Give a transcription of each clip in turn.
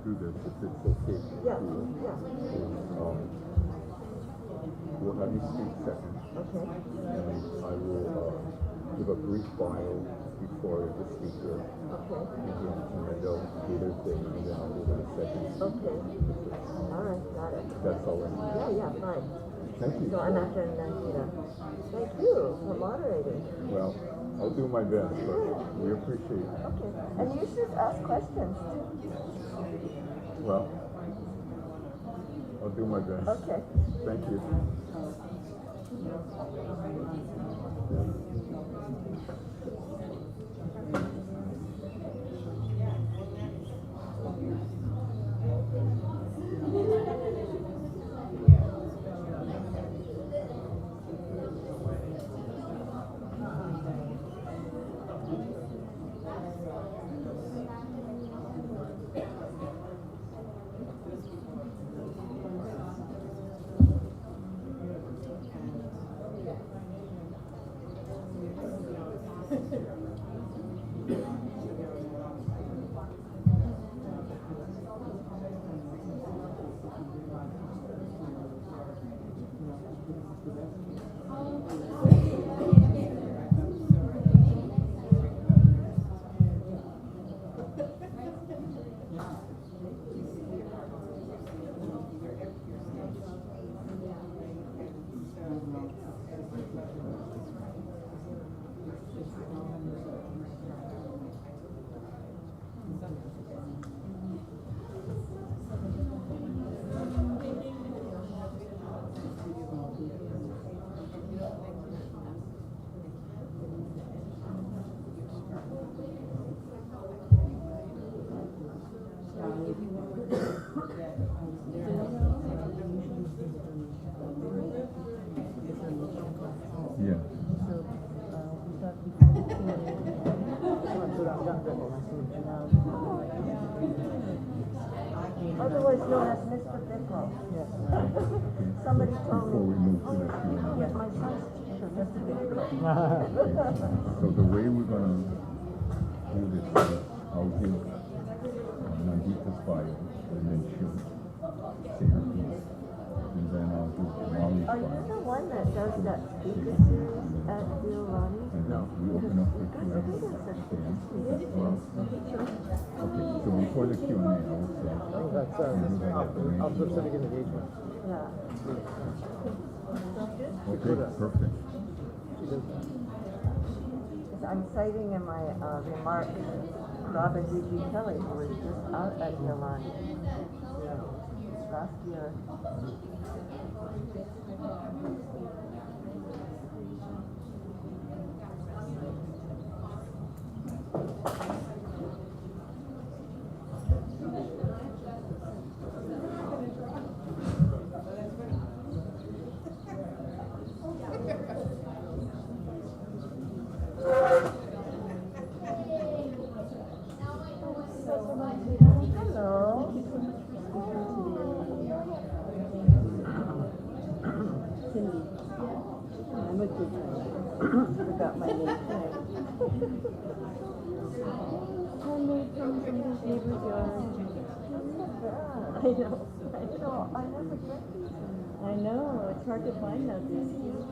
do this, if it's okay. Yeah, We'll have you speak second. Okay. And I will give a brief bio before the speaker. Okay. And then they'll do their thing, and then I'll give it a second. Okay. All right, got it. That's all I need. Yeah, fine. Thank you. So I'm after Nandita. Thank you for moderating. Well, I'll do my best, but we appreciate it. Okay. And you should ask questions too. Well, I'll do my best. Okay. Thank you. Otherwise known as Mr. Bickle. Yes. Somebody told me. Before we move to the Q&A. Yes, my son's teacher, Mr. Bickle. So the way we're going to do this is I'll give Nandita's bio, and then she'll say her piece. And then I'll do Molly's Are you bio. the one that does that speaker series at Violani? And now we open up for Q&A. Okay, so before the Q&A, I would say... That's after civic engagement. Yeah. Okay, perfect. I'm citing in my remarks Robert D. Kelly, who was just out at Violani last year. Forgot my name. Homemade from somebody's neighbor's yard. I know. I never get these. I know. It's hard to find out these days.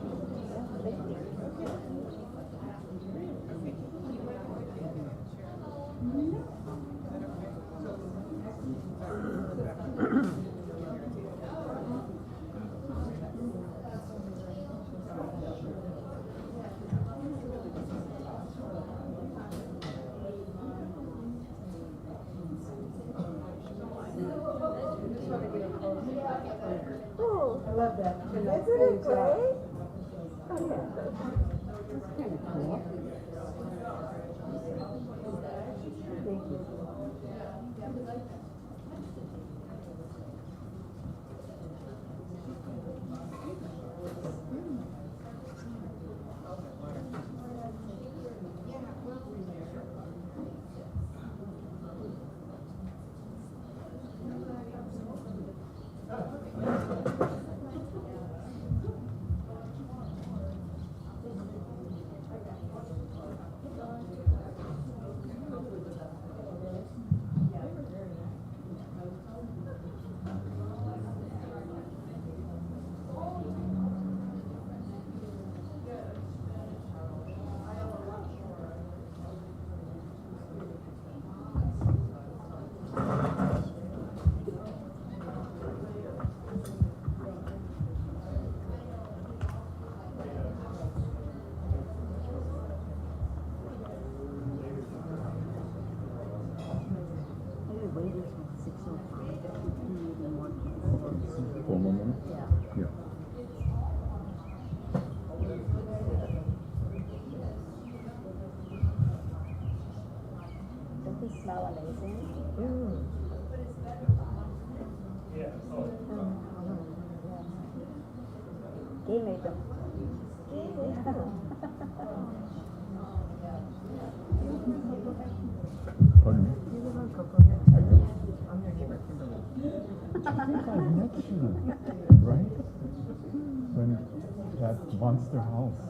Oh, I love that. Isn't it great? Oh, yeah. That's kind of cool. Thank you. smell amazing. Gay made them. Pardon me? I do. I think I've met you, right? When that monster house,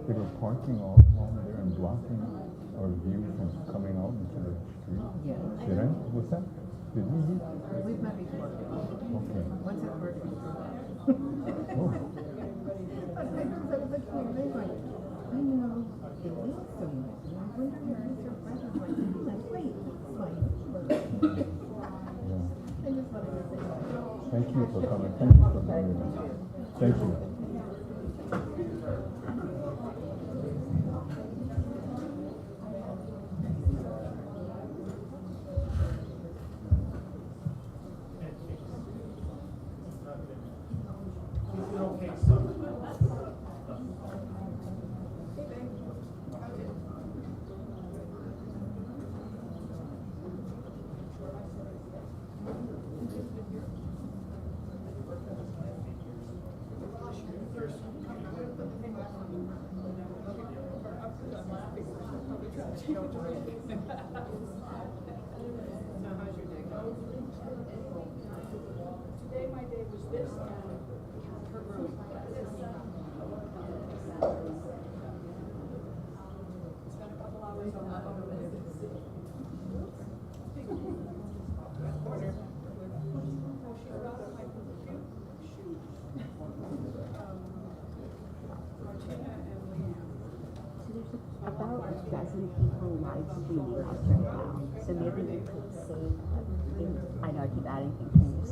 they were parking all along there and blocking our view from coming out into the street. Yeah. Did I? What's that? Did we meet? We've met before. Okay. Once at work. Oh. I was like, oh, they're like, I know, they eat so much. And I wonder where Mr. Fred was like, I'm like, wait, that's my neighbor. Yeah. I just wanted to say that. Thank you for coming. Thank you for coming. Thank you. Today my day was this and her room. Spent a couple hours on that over there. Corner. Oh, she forgot my cute shoes. Martina and Leanne. About a dozen people live streaming us right now. So maybe you could save, I know I keep adding things,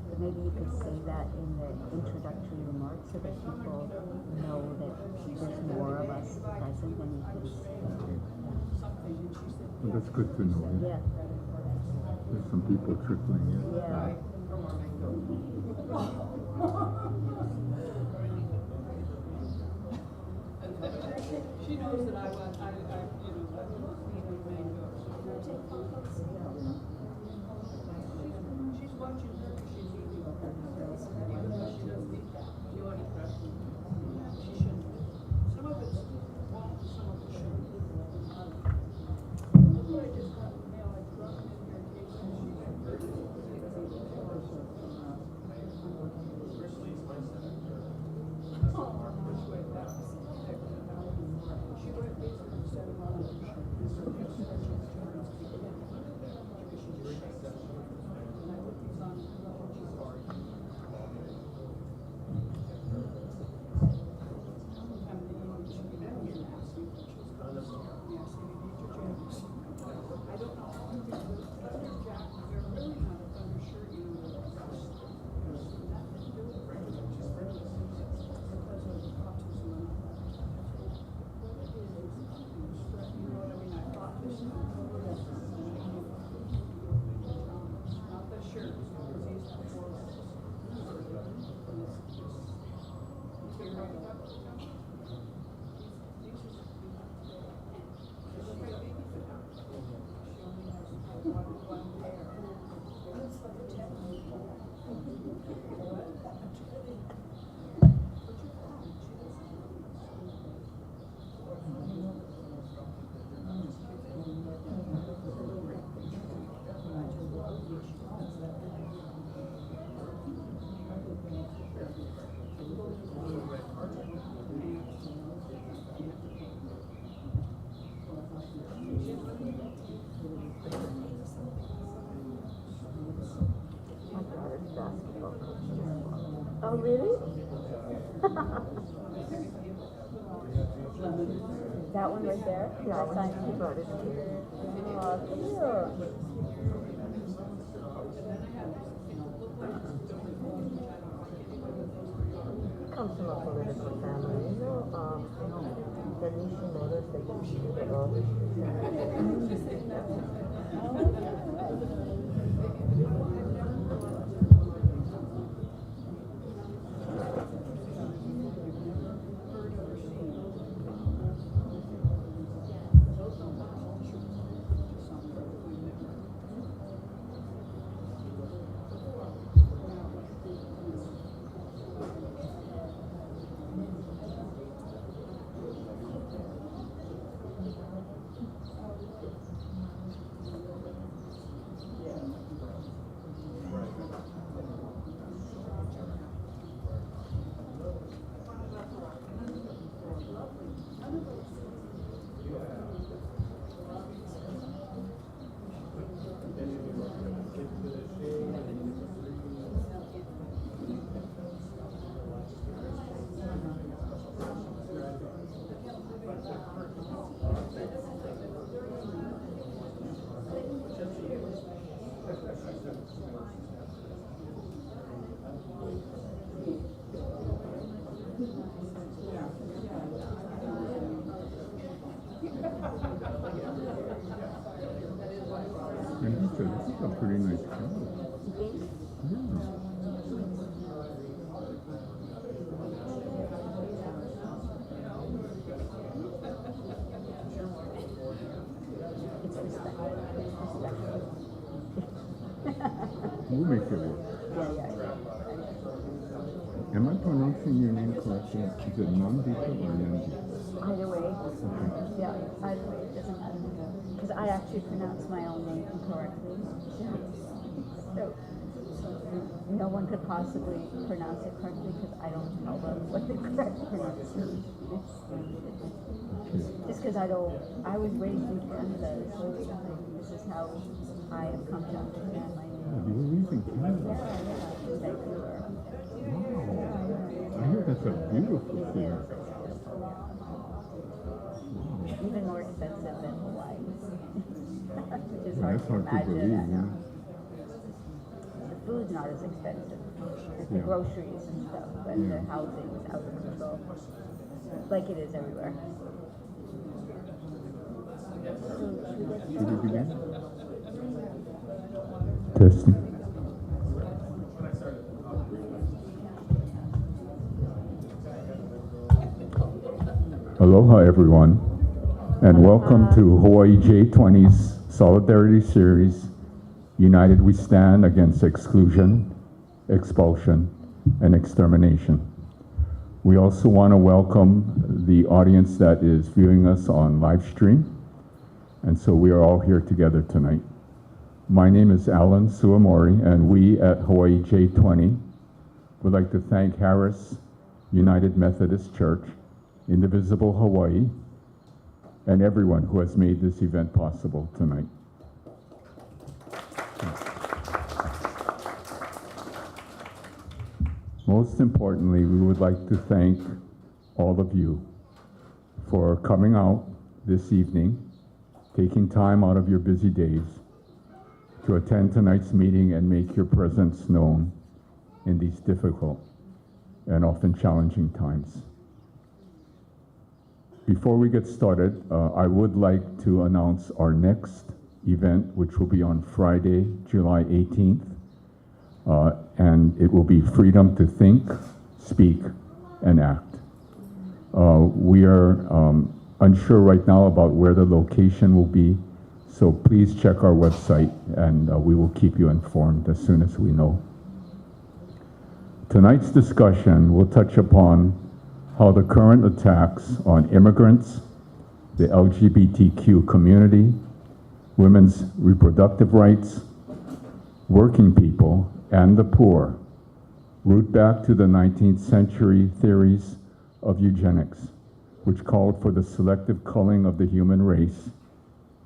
but maybe you could say that in the introductory remarks so that people know that there's more of us present than you could say. Well, that's good to know. Yeah. There's some people trickling in. Yeah. She knows that I want, you know, mango. She's watching her because she's eating. Even though she doesn't eat that. She shouldn't. Some of it's wrong, some of it shouldn't. Look what I just got in the mail. I dropped it in your case and she went she went basically and said, well, Oh, really? That one right there? Yeah, I signed two photos. Oh, cute. Comes from a political family, you know. Denise noticed that you should get all Nandita, this is a pretty nice car. You think? Yeah. It's respectful. It's respectful. We'll make it work. Yeah. Am I pronouncing your name correctly? Is it Nandita or Nandita? Either way, yeah, either way, it doesn't matter. Because I actually pronounce my own name incorrectly. So no one could possibly pronounce it correctly because I don't tell them what the correct pronunciation is. Just because I was raised in Canada, so this is how I have come to understand my name. You were raised in Canada. Yeah, in Vancouver. Wow. I hear that's a beautiful city. Even more expensive than Hawaii. Which is Well, hard that's to hard to imagine. believe, I know. yeah. The food's not as expensive as the Yeah. groceries and stuff, but the housing is out of control. Like it is everywhere. Should we begin? Testing. Aloha, everyone, and welcome to Hawaii J20's Solidarity Series, United We Stand Against Exclusion, Expulsion, and Extermination. We also want to welcome the audience that is viewing us on live stream, and so we are all here together tonight. My name is Alan Suamori, and we at Hawaii J20 would like to thank Harris United Methodist Church, Indivisible Hawaii, and everyone who has made this event possible tonight. Most importantly, we would like to thank all of you for coming out this evening, taking time out of your busy days to attend tonight's meeting and make your presence known in these difficult and often challenging times. Before we get started, I would like to announce our next event, which will be on Friday, July 18th, and it will be Freedom to Think, Speak, and Act. We are unsure right now about where the location will be, so please check our website and we will keep you informed as soon as we know. Tonight's discussion will touch upon how the current attacks on immigrants, the LGBTQ community, women's reproductive rights, working people, and the poor root back to the 19th century theories of eugenics, which called for the selective culling of the human race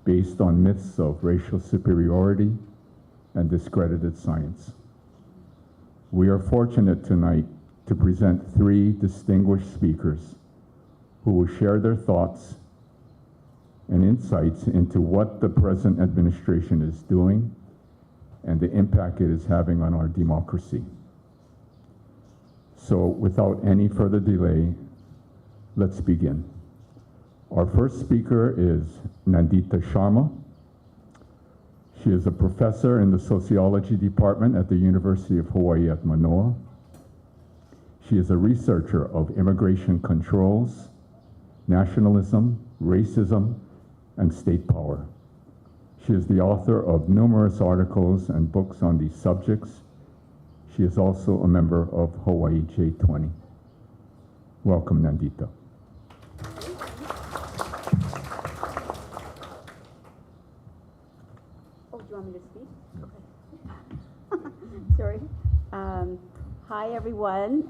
based on myths of racial superiority and discredited science. We are fortunate tonight to present three distinguished speakers who will share their thoughts and insights into what the present administration is doing and the impact it is having on our democracy. So without any further delay, let's begin. Our first speaker is Nandita Sharma. She is a professor in the sociology department at the University of Hawaii at Manoa. She is a researcher of immigration controls, nationalism, racism, and state power. She is the author of numerous articles and books on these subjects. She is also a member of Hawaii J20. Welcome, Nandita. Oh, do you want me to speak? Okay. Sorry. Hi, everyone.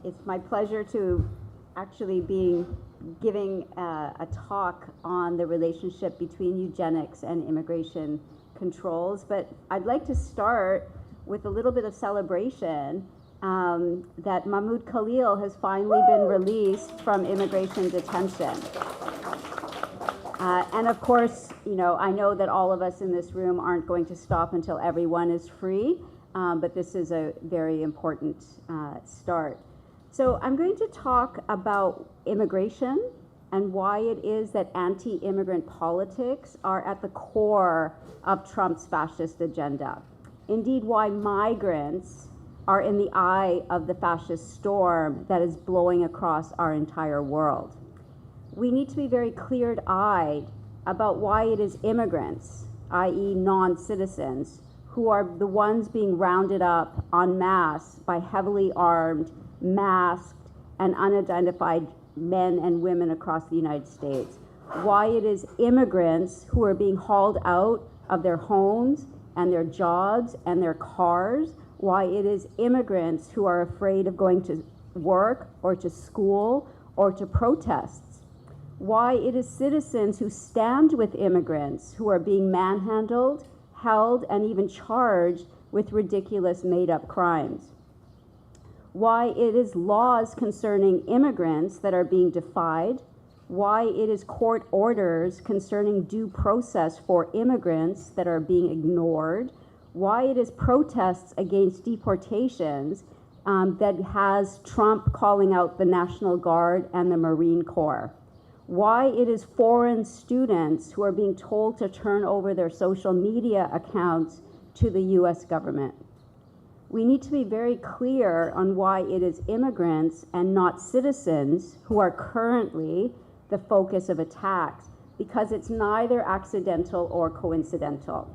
It's my pleasure to actually be giving a talk on the relationship between eugenics and immigration controls. But I'd like to start with a little bit of celebration that Mahmoud Khalil has finally been released from immigration detention. And of course, you know, I know that all of us in this room aren't going to stop until everyone is free, but this is a very important start. So I'm going to talk about immigration and why it is that anti-immigrant politics are at the core of Trump's fascist agenda. Indeed, why migrants are in the eye of the fascist storm that is blowing across our entire world. We need to be very clear-eyed about why it is immigrants, i.e. non-citizens, who are the ones being rounded up en masse by heavily armed, masked, and unidentified men and women across the United States. Why it is immigrants who are being hauled out of their homes and their jobs and their cars. Why it is immigrants who are afraid of going to work or to school or to protests. Why it is citizens who stand with immigrants who are being manhandled, held, and even charged with ridiculous made-up crimes. Why it is laws concerning immigrants that are being defied. Why it is court orders concerning due process for immigrants that are being ignored. Why it is protests against deportations that has Trump calling out the National Guard and the Marine Corps. Why it is foreign students who are being told to turn over their social media accounts to the US government. We need to be very clear on why it is immigrants and not citizens who are currently the focus of attacks, because it's neither accidental or coincidental.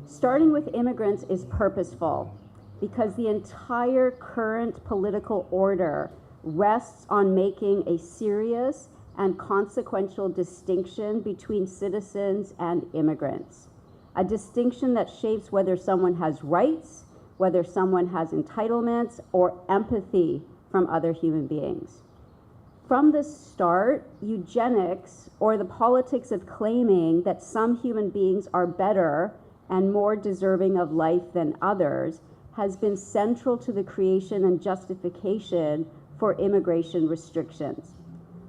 Starting with immigrants is purposeful, because the entire current political order rests on making a serious and consequential distinction between citizens and immigrants. A distinction that shapes whether someone has rights, whether someone has entitlements or empathy from other human beings. From the start, eugenics, or the politics of claiming that some human beings are better and more deserving of life than others, has been central to the creation and justification for immigration restrictions.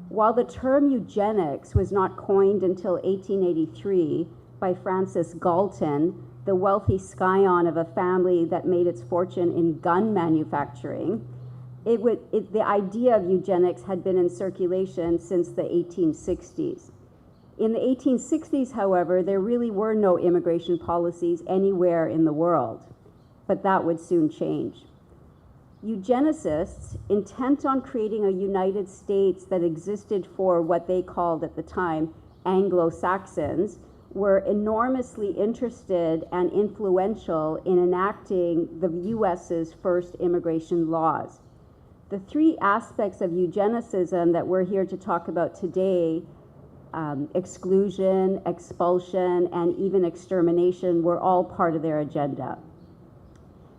While the term eugenics was not coined until 1883 by Francis Galton, the wealthy scion of a family that made its fortune in gun manufacturing, the idea of eugenics had been in circulation since the 1860s. In the 1860s, however, there really were no immigration policies anywhere in the world, but that would soon change. Eugenicists, intent on creating a United States that existed for what they called at the time Anglo-Saxons, were enormously interested and influential in enacting the US's first immigration laws. The three aspects of eugenicism that we're here to talk about today, exclusion, expulsion, and even extermination, were all part of their agenda.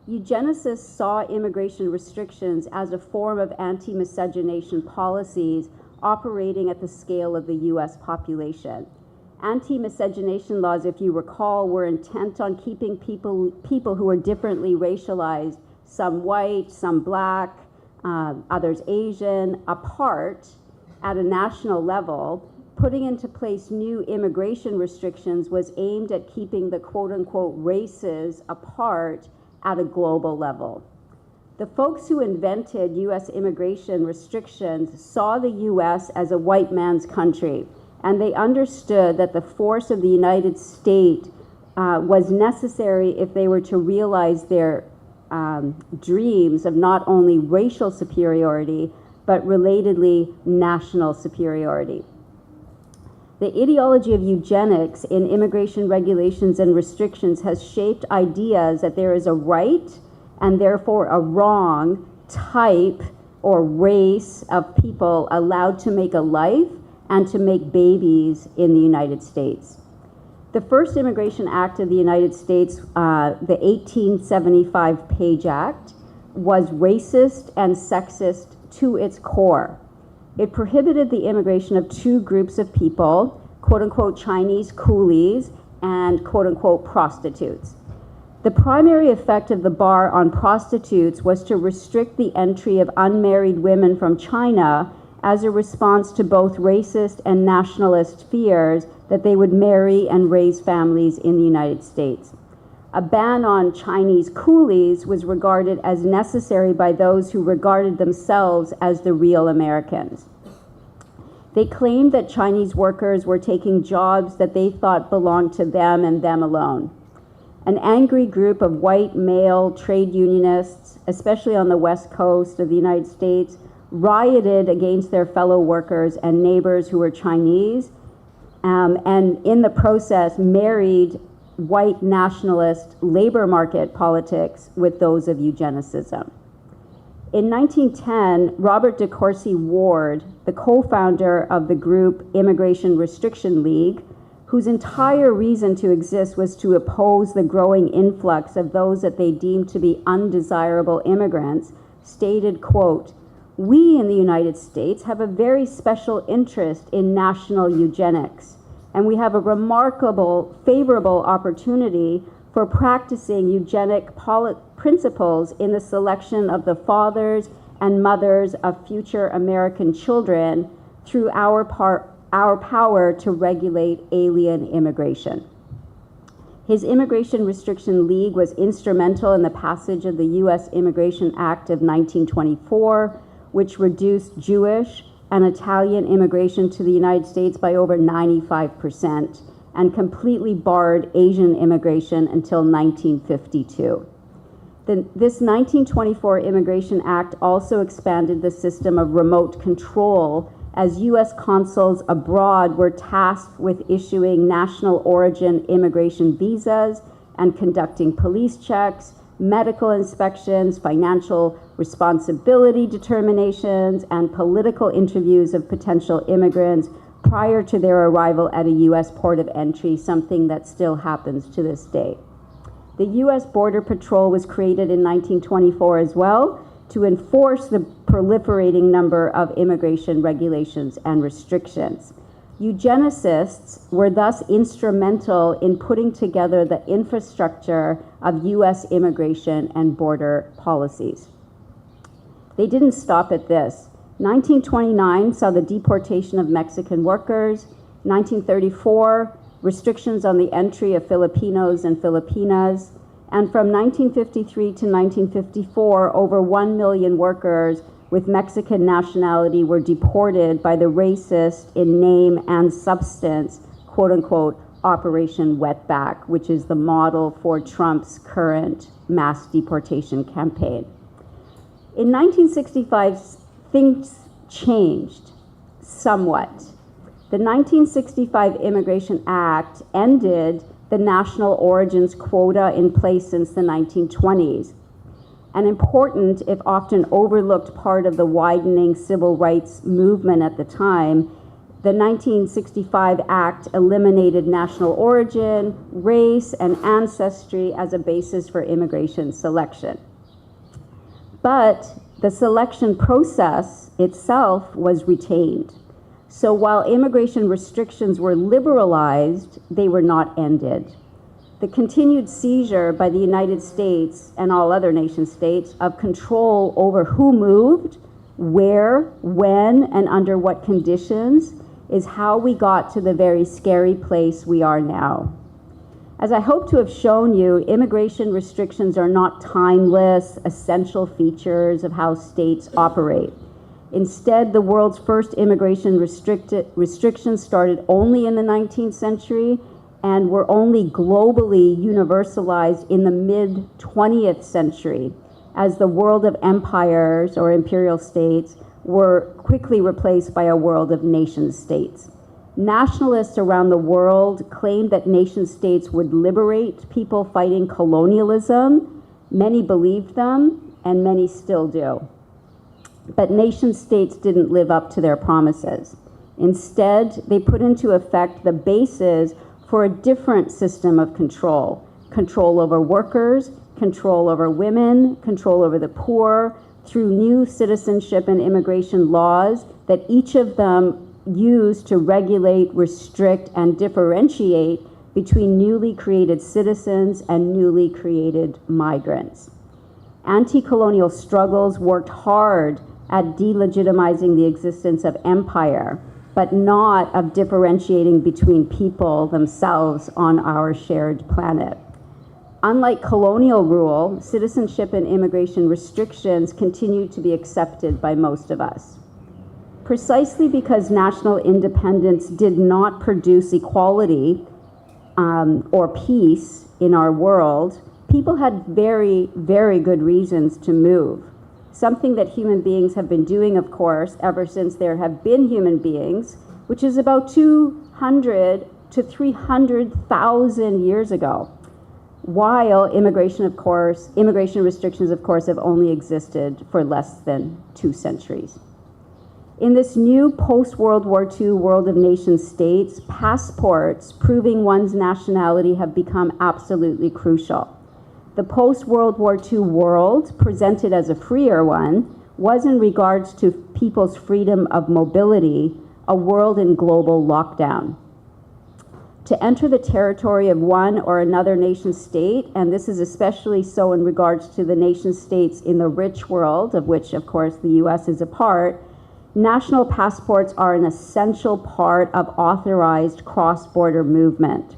Eugenicists saw immigration restrictions as a form of anti-miscegenation policies operating at the scale of the US population. Anti-miscegenation laws, if you recall, were intent on keeping people who were differently racialized, some white, some black, others Asian, apart at a national level. Putting into place new immigration restrictions was aimed at keeping the quote-unquote races apart at a global level. The folks who invented US immigration restrictions saw the US as a white man's country, and they understood that the force of the United States was necessary if they were to realize their dreams of not only racial superiority, but relatedly national superiority. The ideology of eugenics in immigration regulations and restrictions has shaped ideas that there is a right and therefore a wrong type or race of people allowed to make a life and to make babies in the United States. The first Immigration Act of the United States, the 1875 Page Act, was racist and sexist to its core. It prohibited the immigration of two groups of people, quote-unquote Chinese coolies and quote-unquote prostitutes. The primary effect of the bar on prostitutes was to restrict the entry of unmarried women from China as a response to both racist and nationalist fears that they would marry and raise families in the United States. A ban on Chinese coolies was regarded as necessary by those who regarded themselves as the real Americans. They claimed that Chinese workers were taking jobs that they thought belonged to them and them alone. An angry group of white male trade unionists, especially on the west coast of the United States, rioted against their fellow workers and neighbors who were Chinese, and in the process married white nationalist labor market politics with those of eugenicism. In 1910, Robert de Courcy Ward, the co-founder of the group Immigration Restriction League, whose entire reason to exist was to oppose the growing influx of those that they deemed to be undesirable immigrants, stated, quote, "We in the United States have a very special interest in national eugenics, and we have a remarkable, favorable opportunity for practicing eugenic principles in the selection of the fathers and mothers of future American children through our power to regulate alien immigration." His Immigration Restriction League was instrumental in the passage of the U.S. Immigration Act of 1924, which reduced Jewish and Italian immigration to the United States by over 95% and completely barred Asian immigration until 1952. This 1924 Immigration Act also expanded the system of remote control, as U.S. consuls abroad were tasked with issuing national origin immigration visas and conducting police checks, medical inspections, financial responsibility determinations, and political interviews of potential immigrants prior to their arrival at a U.S. port of entry, something that still happens to this day. The U.S. Border Patrol was created in 1924 as well to enforce the proliferating number of immigration regulations and restrictions. Eugenicists were thus instrumental in putting together the infrastructure of U.S. immigration and border policies. They didn't stop at this. 1929 saw the deportation of Mexican workers. 1934, restrictions on the entry of Filipinos and Filipinas. And from 1953 to 1954, over 1 million workers with Mexican nationality were deported by the racist in name and substance, quote unquote, Operation Wetback, which is the model for Trump's current mass deportation campaign. In 1965, things changed somewhat. The 1965 Immigration Act ended the national origins quota in place since the 1920s. An important, if often overlooked, part of the widening civil rights movement at the time, the 1965 Act eliminated national origin, race, and ancestry as a basis for immigration selection. But the selection process itself was retained. So while immigration restrictions were liberalized, they were not ended. The continued seizure by the United States and all other nation states of control over who moved, where, when, and under what conditions is how we got to the very scary place we are now. As I hope to have shown you, immigration restrictions are not timeless, essential features of how states operate. Instead, the world's first immigration restrictions started only in the 19th century and were only globally universalized in the mid-20th century as the world of empires or imperial states were quickly replaced by a world of nation states. Nationalists around the world claimed that nation states would liberate people fighting colonialism. Many believed them, and many still do. But nation states didn't live up to their promises. Instead, they put into effect the basis for a different system of control. Control over workers, control over women, control over the poor, through new citizenship and immigration laws that each of them use to regulate, restrict, and differentiate between newly created citizens and newly created migrants. Anti-colonial struggles worked hard at delegitimizing the existence of empire, but not of differentiating between people themselves on our shared planet. Unlike colonial rule, citizenship and immigration restrictions continue to be accepted by most of us. Precisely because national independence did not produce equality or peace in our world, people had very, very good reasons to move. Something that human beings have been doing, of course, ever since there have been human beings, which is about 200 to 300,000 years ago. While immigration restrictions, of course, have only existed for less than 2 centuries. In this new post-World War II world of nation states, passports proving one's nationality have become absolutely crucial. The post-World War II world, presented as a freer one, was in regards to people's freedom of mobility, a world in global lockdown. To enter the territory of one or another nation state, and this is especially so in regards to the nation states in the rich world, of which, of course, the US is a part, national passports are an essential part of authorized cross-border movement.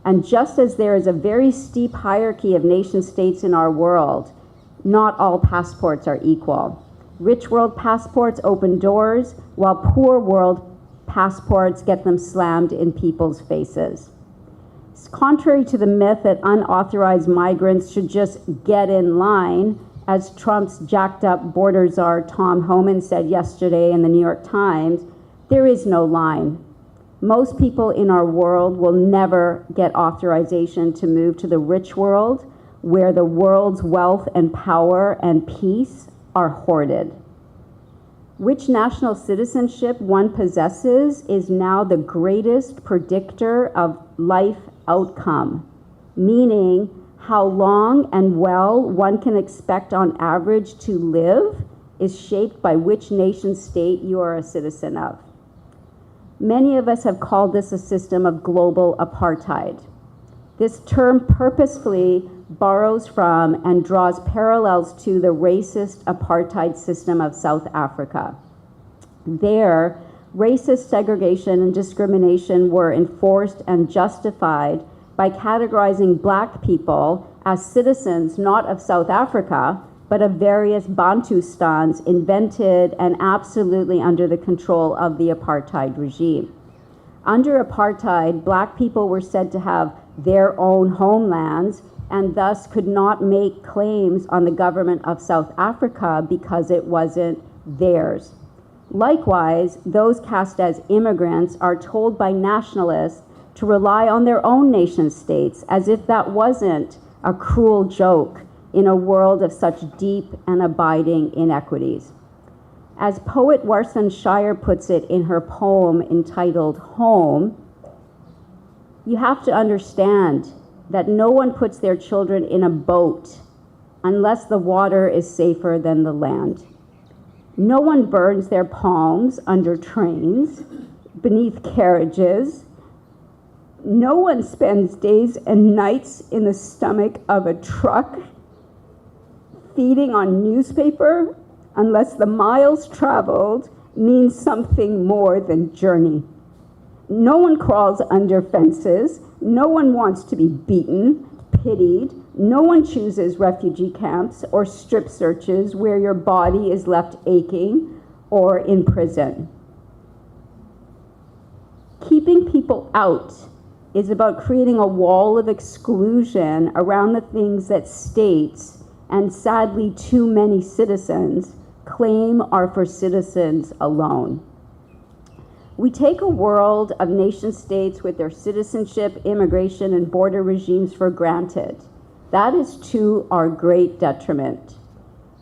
And just as there is a very steep hierarchy of nation states in our world, not all passports are equal. Rich world passports open doors, while poor world passports get them slammed in people's faces. It's contrary to the myth that unauthorized migrants should just get in line, as Trump's jacked up border czar Tom Homan said yesterday in the New York Times, there is no line. Most people in our world will never get authorization to move to the rich world, where the world's wealth and power and peace are hoarded. Which national citizenship one possesses is now the greatest predictor of life outcome, meaning how long and well one can expect on average to live is shaped by which nation state you are a citizen of. Many of us have called this a system of global apartheid. This term purposefully borrows from and draws parallels to the racist apartheid system of South Africa. There, racist segregation and discrimination were enforced and justified by categorizing Black people as citizens not of South Africa, but of various Bantustans invented and absolutely under the control of the apartheid regime. Under apartheid, Black people were said to have their own homelands and thus could not make claims on the government of South Africa because it wasn't theirs. Likewise, those cast as immigrants are told by nationalists to rely on their own nation states, as if that wasn't a cruel joke in a world of such deep and abiding inequities. As poet Warsan Shire puts it in her poem entitled Home, you have to understand that no one puts their children in a boat unless the water is safer than the land. No one burns their palms under trains, beneath carriages. No one spends days and nights in the stomach of a truck feeding on newspaper unless the miles traveled means something more than journey. No one crawls under fences. No one wants to be beaten, pitied. No one chooses refugee camps or strip searches where your body is left aching or in prison. Keeping people out is about creating a wall of exclusion around the things that states, and sadly too many citizens, claim are for citizens alone. We take a world of nation states with their citizenship, immigration, and border regimes for granted. That is to our great detriment.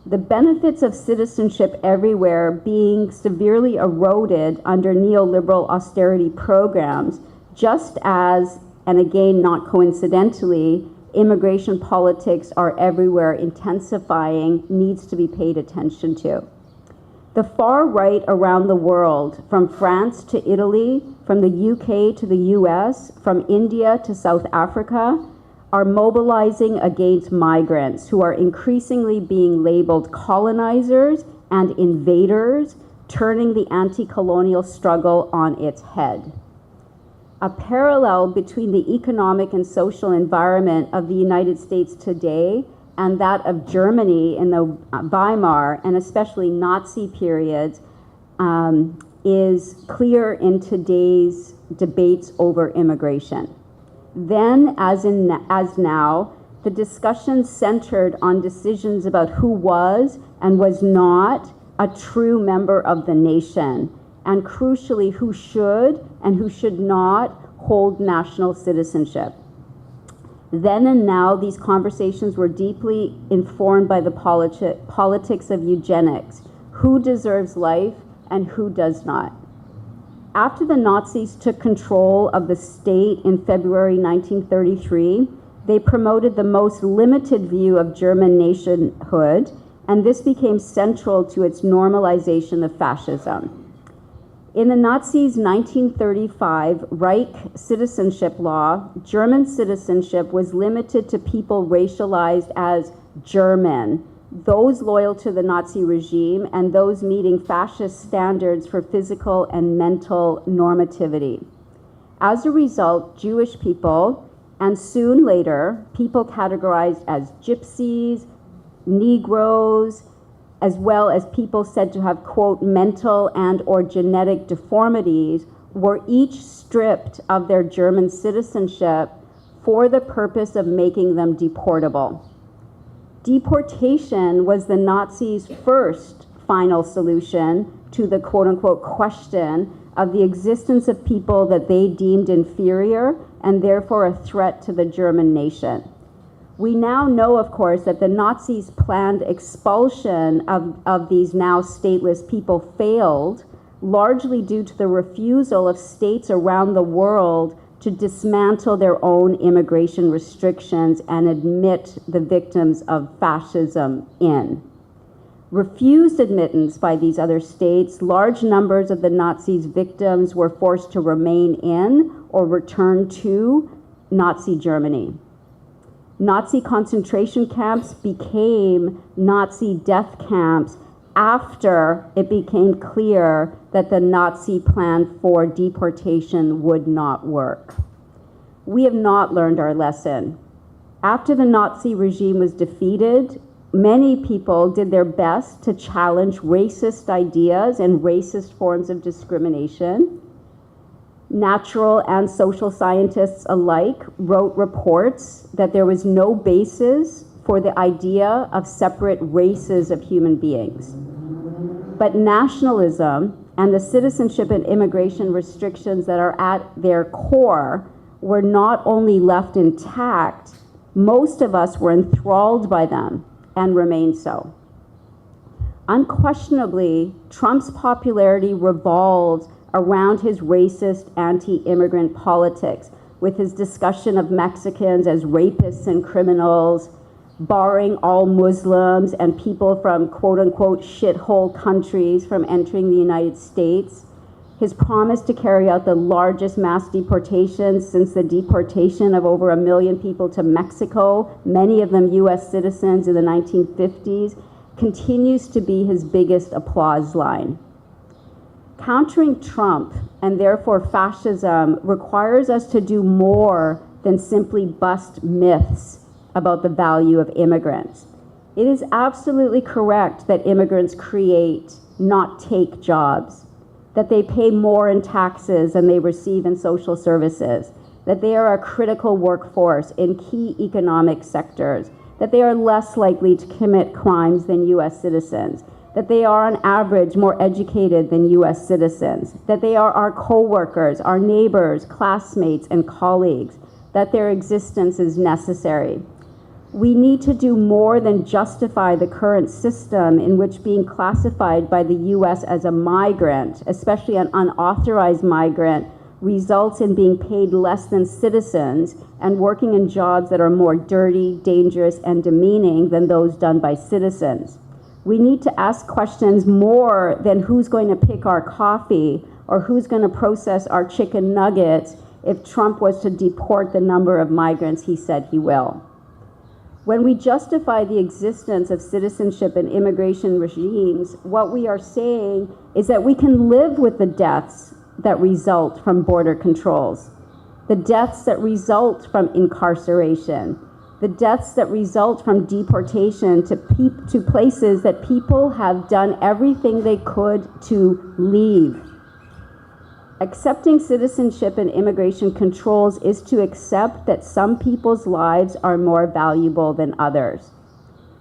The benefits of citizenship everywhere being severely eroded under neoliberal austerity programs, just as, and again not coincidentally, immigration politics are everywhere intensifying, needs to be paid attention to. The far right around the world, from France to Italy, from the UK to the US, from India to South Africa, are mobilizing against migrants who are increasingly being labeled colonizers and invaders, turning the anti-colonial struggle on its head. A parallel between the economic and social environment of the United States today and that of Germany in the Weimar and especially Nazi periods is clear in today's debates over immigration. Then, as now, the discussion centered on decisions about who was and was not a true member of the nation, and crucially, who should and who should not hold national citizenship. Then and now, these conversations were deeply informed by the politics of eugenics. Who deserves life and who does not? After the Nazis took control of the state in February 1933, they promoted the most limited view of German nationhood, and this became central to its normalization of fascism. In the Nazis' 1935 Reich citizenship law, German citizenship was limited to people racialized as German, those loyal to the Nazi regime, and those meeting fascist standards for physical and mental normativity. As a result, Jewish people, and soon later, people categorized as gypsies, Negroes, as well as people said to have, quote, mental and or genetic deformities, were each stripped of their German citizenship for the purpose of making them deportable. Deportation was the Nazis' first final solution to the, quote unquote, question of the existence of people that they deemed inferior and therefore a threat to the German nation. We now know, of course, that the Nazis' planned expulsion of these now stateless people failed, largely due to the refusal of states around the world to dismantle their own immigration restrictions and admit the victims of fascism in. Refused admittance by these other states, large numbers of the Nazis' victims were forced to remain in or return to Nazi Germany. Nazi concentration camps became Nazi death camps after it became clear that the Nazi plan for deportation would not work. We have not learned our lesson. After the Nazi regime was defeated, many people did their best to challenge racist ideas and racist forms of discrimination. Natural and social scientists alike wrote reports that there was no basis for the idea of separate races of human beings. But nationalism and the citizenship and immigration restrictions that are at their core were not only left intact, most of us were enthralled by them and remain so. Unquestionably, Trump's popularity revolved around his racist anti-immigrant politics, with his discussion of Mexicans as rapists and criminals, barring all Muslims and people from quote-unquote shithole countries from entering the United States, his promise to carry out the largest mass deportations since the deportation of over 1 million people to Mexico, many of them US citizens in the 1950s, continues to be his biggest applause line. Countering Trump, and therefore fascism, requires us to do more than simply bust myths about the value of immigrants. It is absolutely correct that immigrants create, not take jobs, that they pay more in taxes than they receive in social services, that they are a critical workforce in key economic sectors, that they are less likely to commit crimes than US citizens, that they are on average more educated than US citizens, that they are our co-workers, our neighbors, classmates, and colleagues, that their existence is necessary. We need to do more than justify the current system in which being classified by the US as a migrant, especially an unauthorized migrant, results in being paid less than citizens and working in jobs that are more dirty, dangerous, and demeaning than those done by citizens. We need to ask questions more than who's going to pick our coffee or who's going to process our chicken nuggets if Trump was to deport the number of migrants he said he will. When we justify the existence of citizenship and immigration regimes, what we are saying is that we can live with the deaths that result from border controls. the deaths that result from incarceration, the deaths that result from deportation to places that people have done everything they could to leave. Accepting citizenship and immigration controls is to accept that some people's lives are more valuable than others,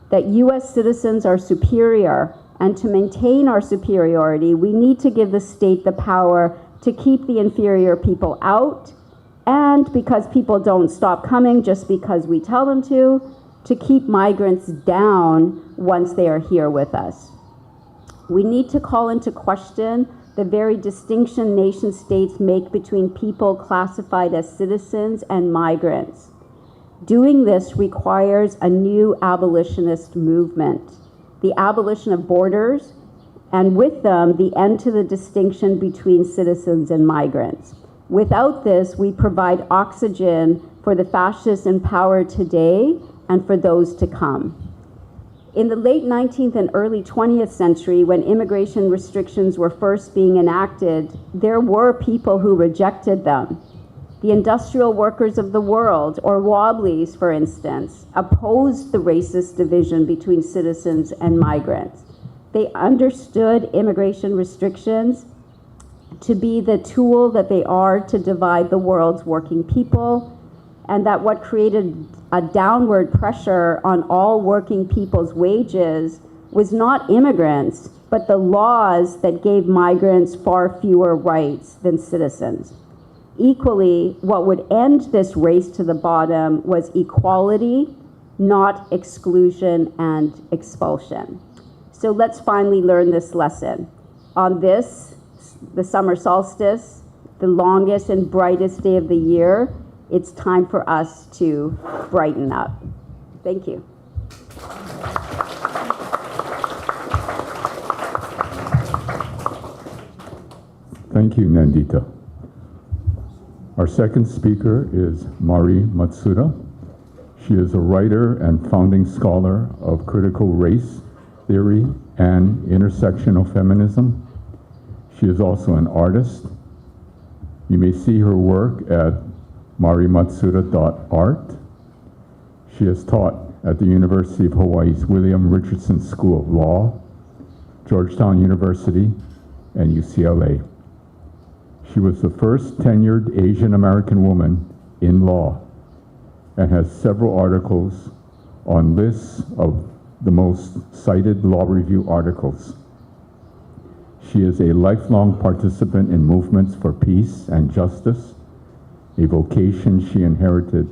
that U.S. citizens are superior, and to maintain our superiority, we need to give the state the power to keep the inferior people out, and because people don't stop coming just because we tell them to keep migrants down once they are here with us. We need to call into question the very distinction nation states make between people classified as citizens and migrants. Doing this requires a new abolitionist movement, the abolition of borders, and with them, the end to the distinction between citizens and migrants. Without this, we provide oxygen for the fascists in power today and for those to come. In the late 19th and early 20th century, when immigration restrictions were first being enacted, there were people who rejected them. The industrial workers of the world, or Wobblies, for instance, opposed the racist division between citizens and migrants. They understood immigration restrictions to be the tool that they are to divide the world's working people, and that what created a downward pressure on all working people's wages was not immigrants, but the laws that gave migrants far fewer rights than citizens. Equally, what would end this race to the bottom was equality, not exclusion and expulsion. So let's finally learn this lesson. On this, the summer solstice, the longest and brightest day of the year, it's time for us to brighten up. Thank you. Thank you, Nandita. Our second speaker is Mari Matsuda. She is a writer and founding scholar of critical race theory and intersectional feminism. She is also an artist. You may see her work at marimatsuda.art. She has taught at the University of Hawaii's William Richardson School of Law, Georgetown University, and UCLA. She was the first tenured Asian American woman in law and has several articles on lists of the most cited law review articles. She is a lifelong participant in movements for peace and justice, a vocation she inherited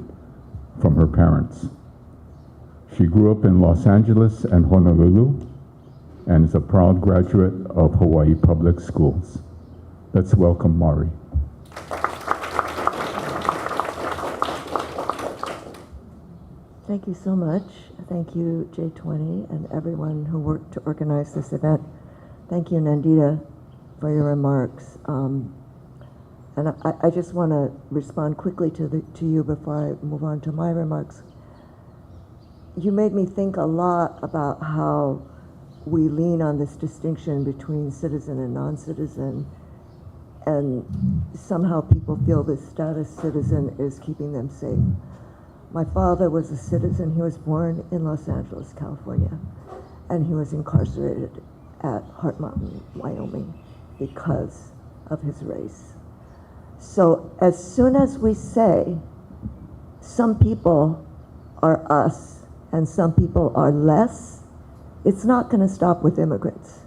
from her parents. She grew up in Los Angeles and Honolulu and is a proud graduate of Hawaii Public Schools. Let's welcome Mari. Thank you so much. Thank you, J20, and everyone who worked to organize this event. Thank you, Nandita, for your remarks. And I just want to respond quickly to you before I move on to my remarks. You made me think a lot about how we lean on this distinction between citizen and non-citizen, and somehow people feel this status citizen is keeping them safe. My father was a citizen. He was born in Los Angeles, California, and he was incarcerated at Heart Mountain, Wyoming, because of his race. So as soon as we say some people are us and some people are less, it's not going to stop with immigrants.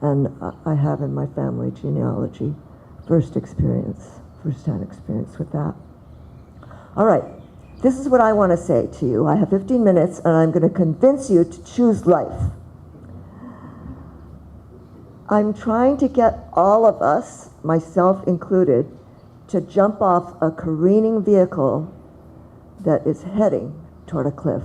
And I have in my family genealogy first-hand experience with that. All right, this is what I want to say to you. I have 15 minutes, and I'm going to convince you to choose life. I'm trying to get all of us, myself included, to jump off a careening vehicle that is heading toward a cliff.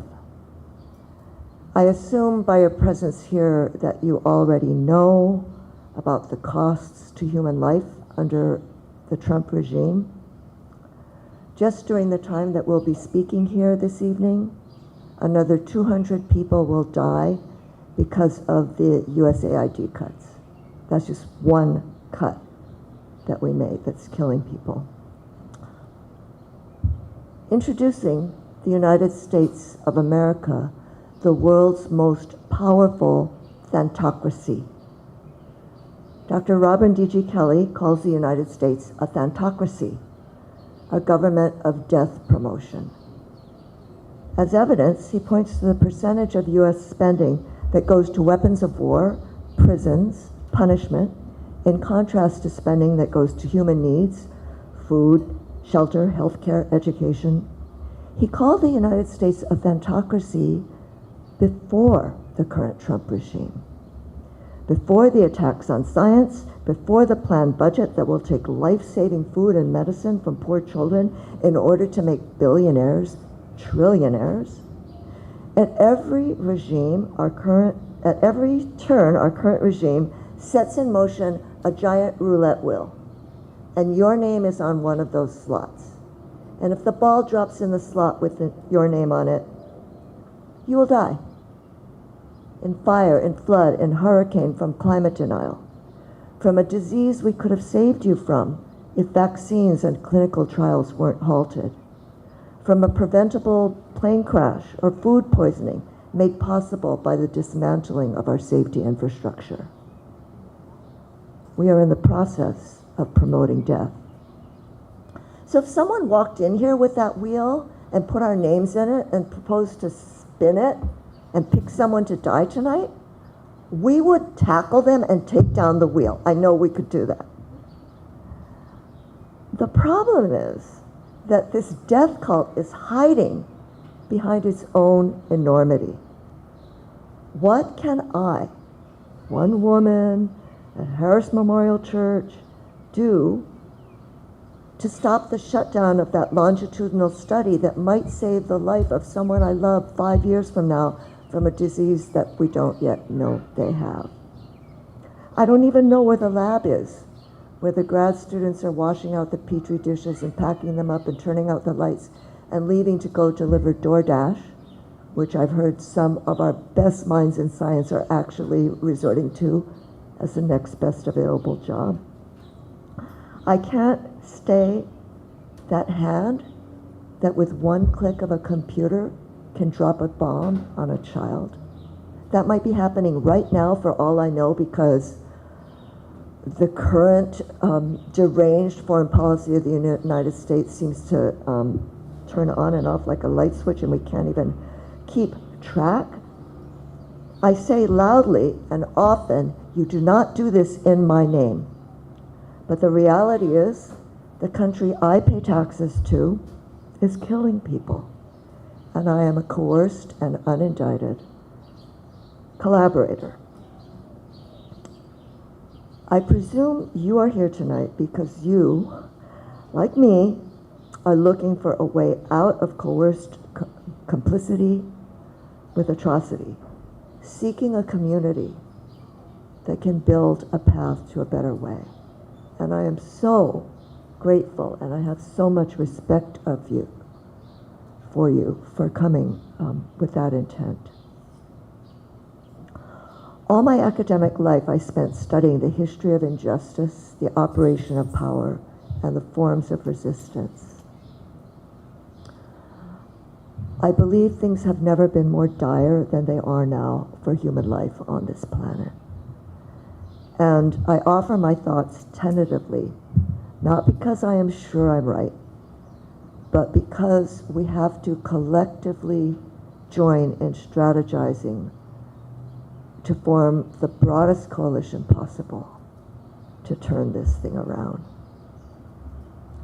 I assume by your presence here that you already know about the costs to human life under the Trump regime. Just during the time that we'll be speaking here this evening, another 200 people will die because of the USAID cuts. That's just one cut that we made that's killing people. Introducing the United States of America, the world's most powerful thantocracy. Dr. Robin D.G. Kelly calls the United States a thantocracy, a government of death promotion. As evidence, he points to the percentage of U.S. spending that goes to weapons of war, prisons, punishment, in contrast to spending that goes to human needs, food, shelter, healthcare, education. He called the United States a thantocracy before the current Trump regime, before the attacks on science, before the planned budget that will take life-saving food and medicine from poor children in order to make billionaires trillionaires. At every turn, our current regime sets in motion a giant roulette wheel, and your name is on one of those slots. And if the ball drops in the slot with your name on it, you will die. In fire, in flood, in hurricane, from climate denial, from a disease we could have saved you from if vaccines and clinical trials weren't halted, from a preventable plane crash or food poisoning made possible by the dismantling of our safety infrastructure. We are in the process of promoting death. So if someone walked in here with that wheel and put our names in it and proposed to spin it and pick someone to die tonight, we would tackle them and take down the wheel. I know we could do that. The problem is that this death cult is hiding behind its own enormity. What can I, one woman at Harris Memorial Church, do to stop the shutdown of that longitudinal study that might save the life of someone I love 5 years from now from a disease that we don't yet know they have? I don't even know where the lab is, where the grad students are washing out the Petri dishes and packing them up and turning out the lights and leaving to go deliver DoorDash, which I've heard some of our best minds in science are actually resorting to as the next best available job. I can't stay that hand that with one click of a computer can drop a bomb on a child. That might be happening right now for all I know, because the current deranged foreign policy of the United States seems to turn on and off like a light switch, and we can't even keep track. I say loudly and often, you do not do this in my name. But the reality is, the country I pay taxes to is killing people. And I am a coerced and unindicted collaborator. I presume you are here tonight because you, like me, are looking for a way out of coerced complicity with atrocity, seeking a community that can build a path to a better way. And I am so grateful, and I have so much respect for you for coming with that intent. All my academic life I spent studying the history of injustice, the operation of power, and the forms of resistance. I believe things have never been more dire than they are now for human life on this planet. And I offer my thoughts tentatively, not because I am sure I'm right, but because we have to collectively join in strategizing to form the broadest coalition possible to turn this thing around.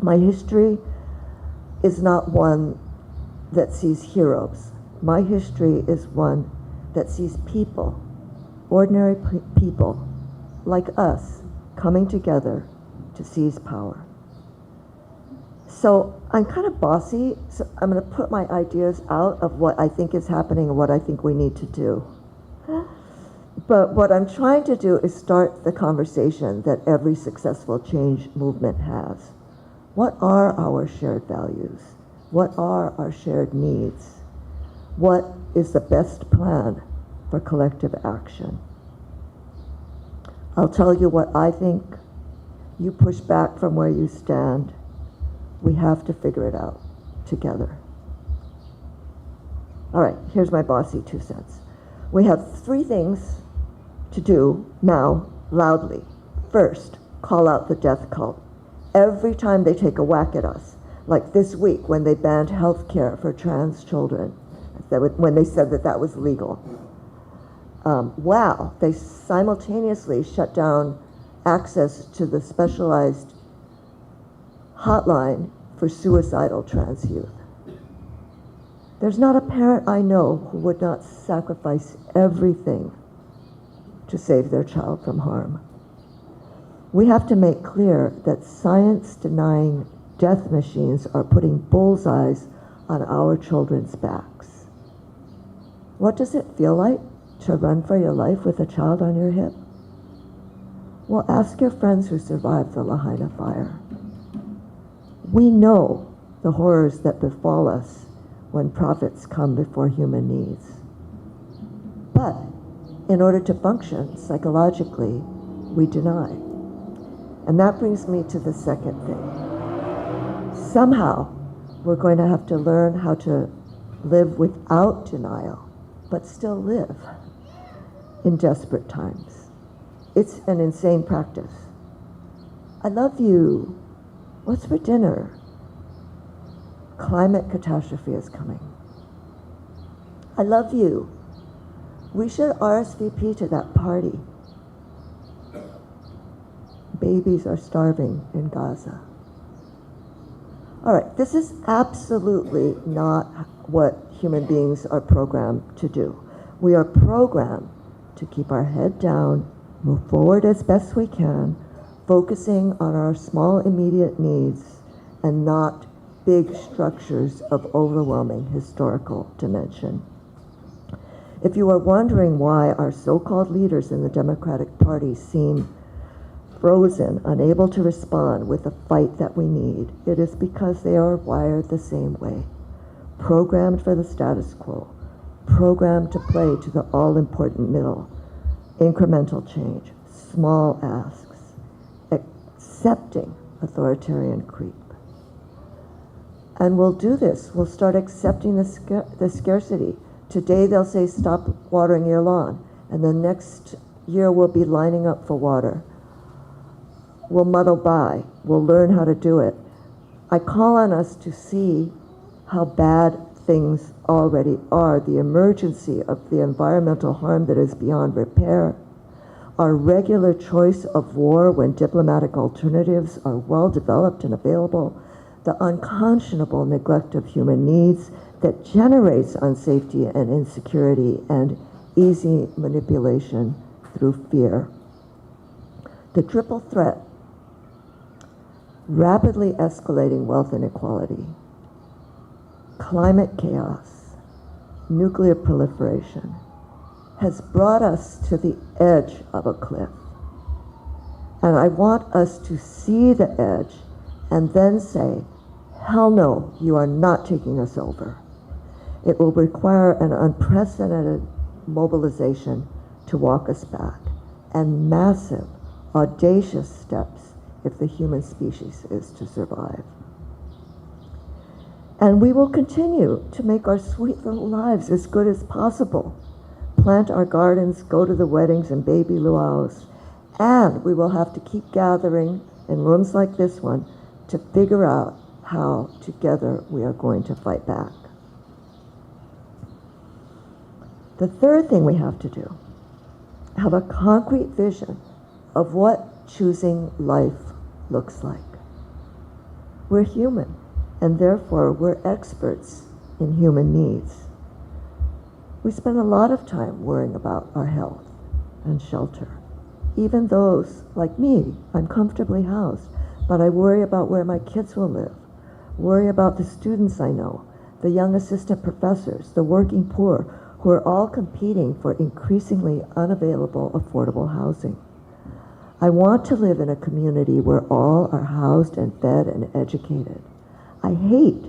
My history is not one that sees heroes. My history is one that sees people, ordinary people like us, coming together to seize power. So I'm kind of bossy, so I'm going to put my ideas out of what I think is happening and what I think we need to do. But what I'm trying to do is start the conversation that every successful change movement has. What are our shared values? What are our shared needs? What is the best plan for collective action? I'll tell you what I think. You push back from where you stand. We have to figure it out. together. All right, here's my bossy 2 cents. We have 3 things to do now, loudly. First, call out the death cult. Every time they take a whack at us, like this week when they banned health care for trans children, when they said that that was legal. Wow, they simultaneously shut down access to the specialized hotline for suicidal trans youth. There's not a parent I know who would not sacrifice everything to save their child from harm. We have to make clear that science-denying death machines are putting bullseyes on our children's backs. What does it feel like to run for your life with a child on your hip? Well, ask your friends who survived the Lahaina fire. We know the horrors that befall us when profits come before human needs. But in order to function psychologically, we deny. And that brings me to the second thing. Somehow, we're going to have to learn how to live without denial, but still live in desperate times. It's an insane practice. I love you. What's for dinner? Climate catastrophe is coming. I love you. We should RSVP to that party. Babies are starving in Gaza. All right, this is absolutely not what human beings are programmed to do. We are programmed to keep our head down, move forward as best we can, focusing on our small immediate needs and not big structures of overwhelming historical dimension. If you are wondering why our so-called leaders in the Democratic Party seem frozen, unable to respond with the fight that we need, it is because they are wired the same way, programmed for the status quo, programmed to play to the all-important middle, incremental change, small asks, accepting authoritarian creep. And we'll do this. We'll start accepting the scarcity. Today they'll say, stop watering your lawn. And the next year we'll be lining up for water. We'll muddle by. We'll learn how to do it. I call on us to see how bad things already are, the emergency of the environmental harm that is beyond repair, our regular choice of war when diplomatic alternatives are well developed and available, the unconscionable neglect of human needs that generates unsafety and insecurity and easy manipulation through fear. The triple threat, rapidly escalating wealth inequality, climate chaos, nuclear proliferation, has brought us to the edge of a cliff. And I want us to see the edge and then say, hell no, you are not taking us over. It will require an unprecedented mobilization to walk us back, and massive, audacious steps if the human species is to survive. And we will continue to make our sweet little lives as good as possible, plant our gardens, go to the weddings and baby luau's, and we will have to keep gathering in rooms like this one to figure out how together we are going to fight back. The third thing we have to do, have a concrete vision of what choosing life looks like. We're human, and therefore we're experts in human needs. We spend a lot of time worrying about our health and shelter. Even those, like me, I'm comfortably housed, but I worry about where my kids will live, worry about the students I know, the young assistant professors, the working poor, who are all competing for increasingly unavailable affordable housing. I want to live in a community where all are housed and fed and educated. I hate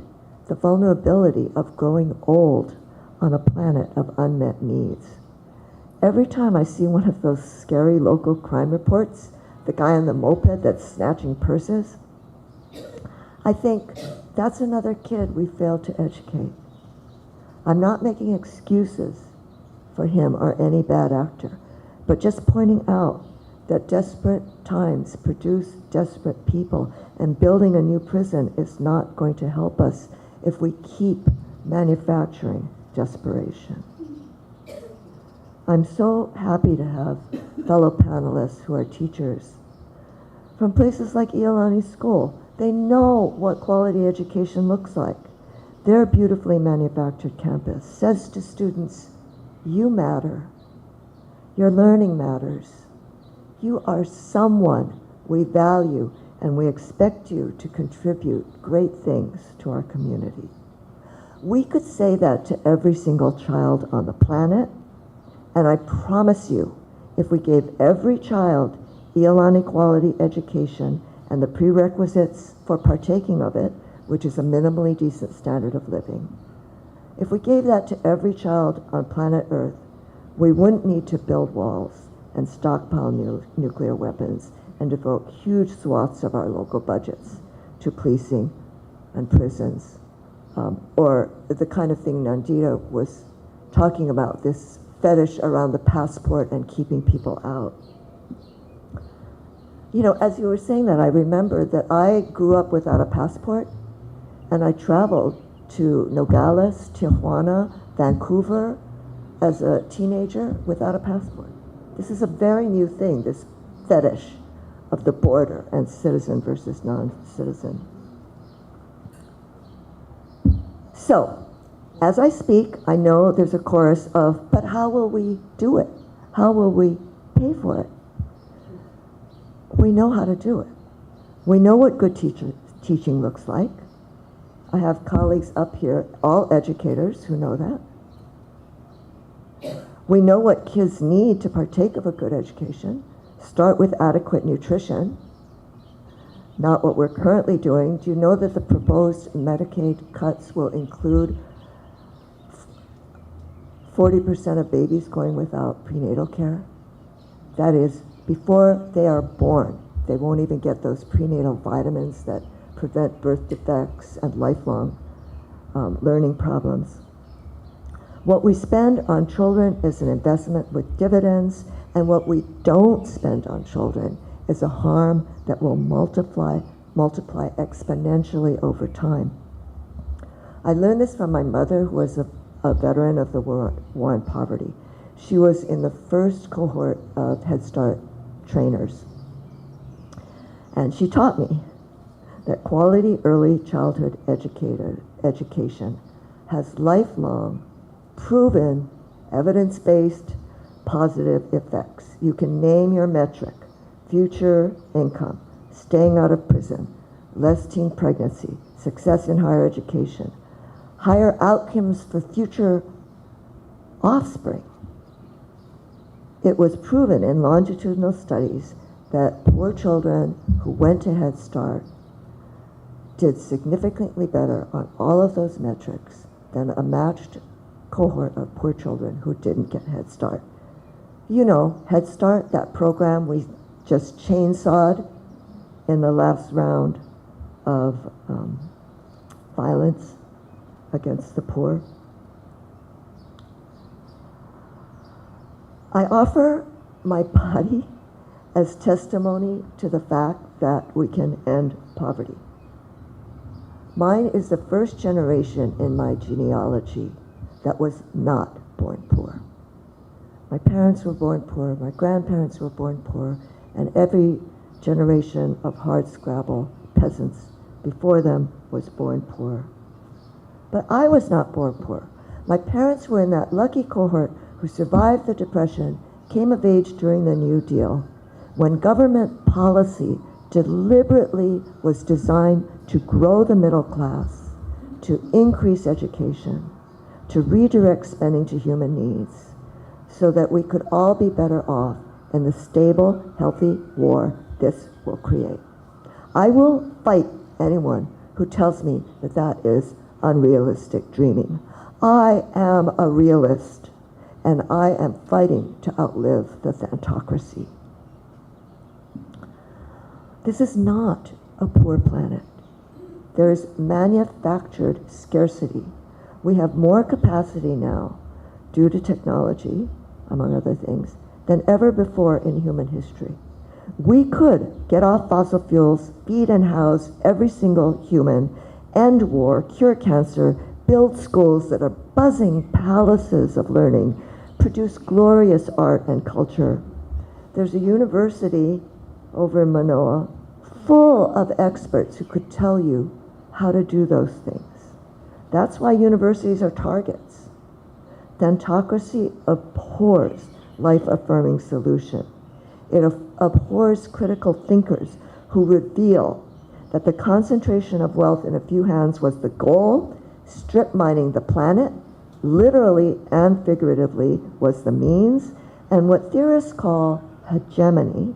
the vulnerability of growing old on a planet of unmet needs. Every time I see one of those scary local crime reports, the guy on the moped that's snatching purses, I think, That's another kid we failed to educate. I'm not making excuses for him or any bad actor, but just pointing out that desperate times produce desperate people, and building a new prison is not going to help us if we keep manufacturing desperation. I'm so happy to have fellow panelists who are teachers from places like Iolani School. They know what quality education looks like. Their beautifully manufactured campus says to students, you matter. Your learning matters. You are someone we value, and we expect you to contribute great things to our community. We could say that to every single child on the planet, and I promise you, if we gave every child Iolani quality education and the prerequisites for partaking of it, which is a minimally decent standard of living, if we gave that to every child on planet Earth, we wouldn't need to build walls and stockpile nuclear weapons and devote huge swaths of our local budgets to policing and prisons, or the kind of thing Nandita was talking about, this fetish around the passport and keeping people out. You know, as you were saying that, I remember that I grew up without a passport, and I traveled to Nogales, Tijuana, Vancouver as a teenager without a passport. This is a very new thing, this fetish of the border and citizen versus non-citizen. So, as I speak, I know there's a chorus of, but how will we do it? How will we pay for it? We know how to do it. We know what good teaching looks like. I have colleagues up here, all educators who know that. We know what kids need to partake of a good education. Start with adequate nutrition, not what we're currently doing. Do you know that the proposed Medicaid cuts will include 40% of babies going without prenatal care? That is, before they are born, they won't even get those prenatal vitamins that prevent birth defects and lifelong learning problems. What we spend on children is an investment with dividends, and what we don't spend on children is a harm that will multiply exponentially over time. I learned this from my mother, who was a veteran of the war on poverty. She was in the first cohort of Head Start trainers. And she taught me that quality early childhood education has lifelong, proven, evidence-based, positive effects. You can name your metric: future income, staying out of prison, less teen pregnancy, success in higher education, higher outcomes for future offspring. It was proven in longitudinal studies that poor children who went to Head Start did significantly better on all of those metrics than a matched cohort of poor children who didn't get Head Start. You know, Head Start, that program we just chainsawed in the last round of violence against the poor. I offer my body as testimony to the fact that we can end poverty. Mine is the first generation in my genealogy that was not born poor. My parents were born poor, my grandparents were born poor, and every generation of hardscrabble peasants before them was born poor. But I was not born poor. My parents were in that lucky cohort who survived the Depression, came of age during the New Deal, when government policy deliberately was designed to grow the middle class, to increase education, to redirect spending to human needs, so that we could all be better off in the stable, healthy war this will create. I will fight anyone who tells me that that is unrealistic dreaming. I am a realist, and I am fighting to outlive the phantocracy. This is not a poor planet. There is manufactured scarcity. We have more capacity now, due to technology, among other things, than ever before in human history. We could get off fossil fuels, feed and house every single human, end war, cure cancer, build schools that are buzzing palaces of learning, produce glorious art and culture. There's a university over in Manoa full of experts who could tell you how to do those things. That's why universities are targets. Thantocracy abhors life-affirming solution. It abhors critical thinkers who reveal that the concentration of wealth in a few hands was the goal, strip mining the planet, literally and figuratively, was the means, and what theorists call hegemony,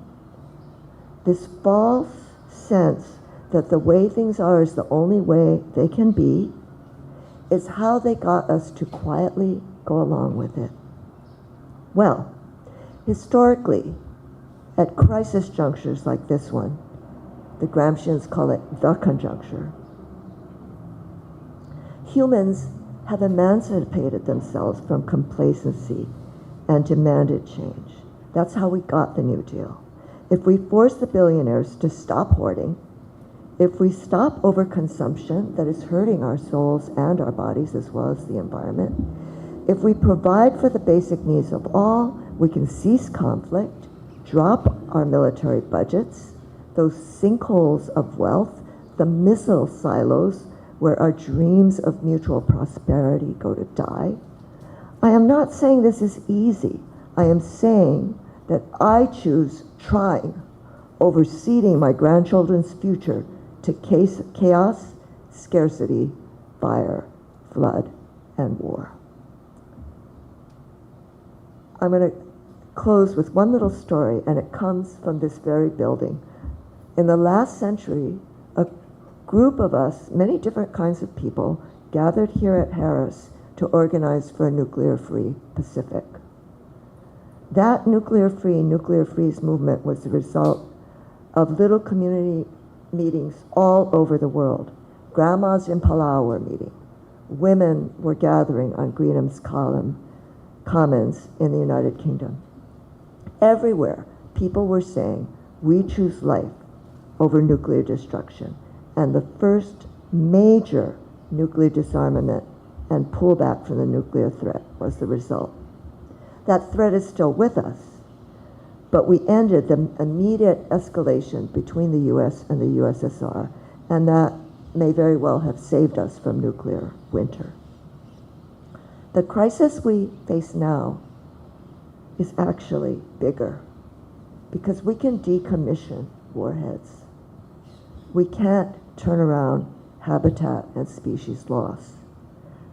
this false sense that the way things are is the only way they can be, is how they got us to quietly go along with it. Well, historically, at crisis junctures like this one, the Gramscians call it the conjuncture, humans have emancipated themselves from complacency and demanded change. That's how we got the New Deal. If we force the billionaires to stop hoarding, if we stop overconsumption that is hurting our souls and our bodies as well as the environment, if we provide for the basic needs of all, we can cease conflict, drop our military budgets, those sinkholes of wealth, the missile silos where our dreams of mutual prosperity go to die. I am not saying this is easy. I am saying that I choose trying over ceding my grandchildren's future to chaos, scarcity, fire, flood, and war. I'm going to close with one little story, and it comes from this very building. In the last century, a group of us, many different kinds of people, gathered here at Harris to organize for a nuclear-free Pacific. That nuclear freeze movement was the result of little community meetings all over the world. Grandmas in Palau were meeting. Women were gathering on Greenham's Commons in the United Kingdom. Everywhere, people were saying, we choose life over nuclear destruction. And the first major nuclear disarmament and pullback from the nuclear threat was the result. That threat is still with us, but we ended the immediate escalation between the US and the USSR, and that may very well have saved us from nuclear winter. The crisis we face now is actually bigger because we can decommission warheads. We can't turn around habitat and species loss,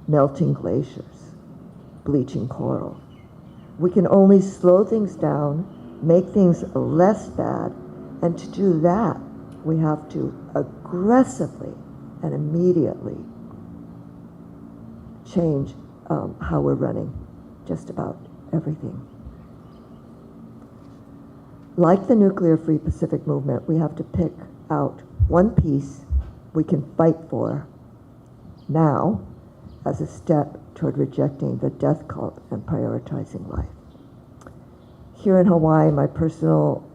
melting glaciers, bleaching coral. We can only slow things down, make things less bad, and to do that, we have to aggressively and immediately change how we're running just about everything. Like the nuclear-free Pacific movement, we have to pick out one piece we can fight for now as a step toward rejecting the death cult and prioritizing life. Here in Hawaii, my personal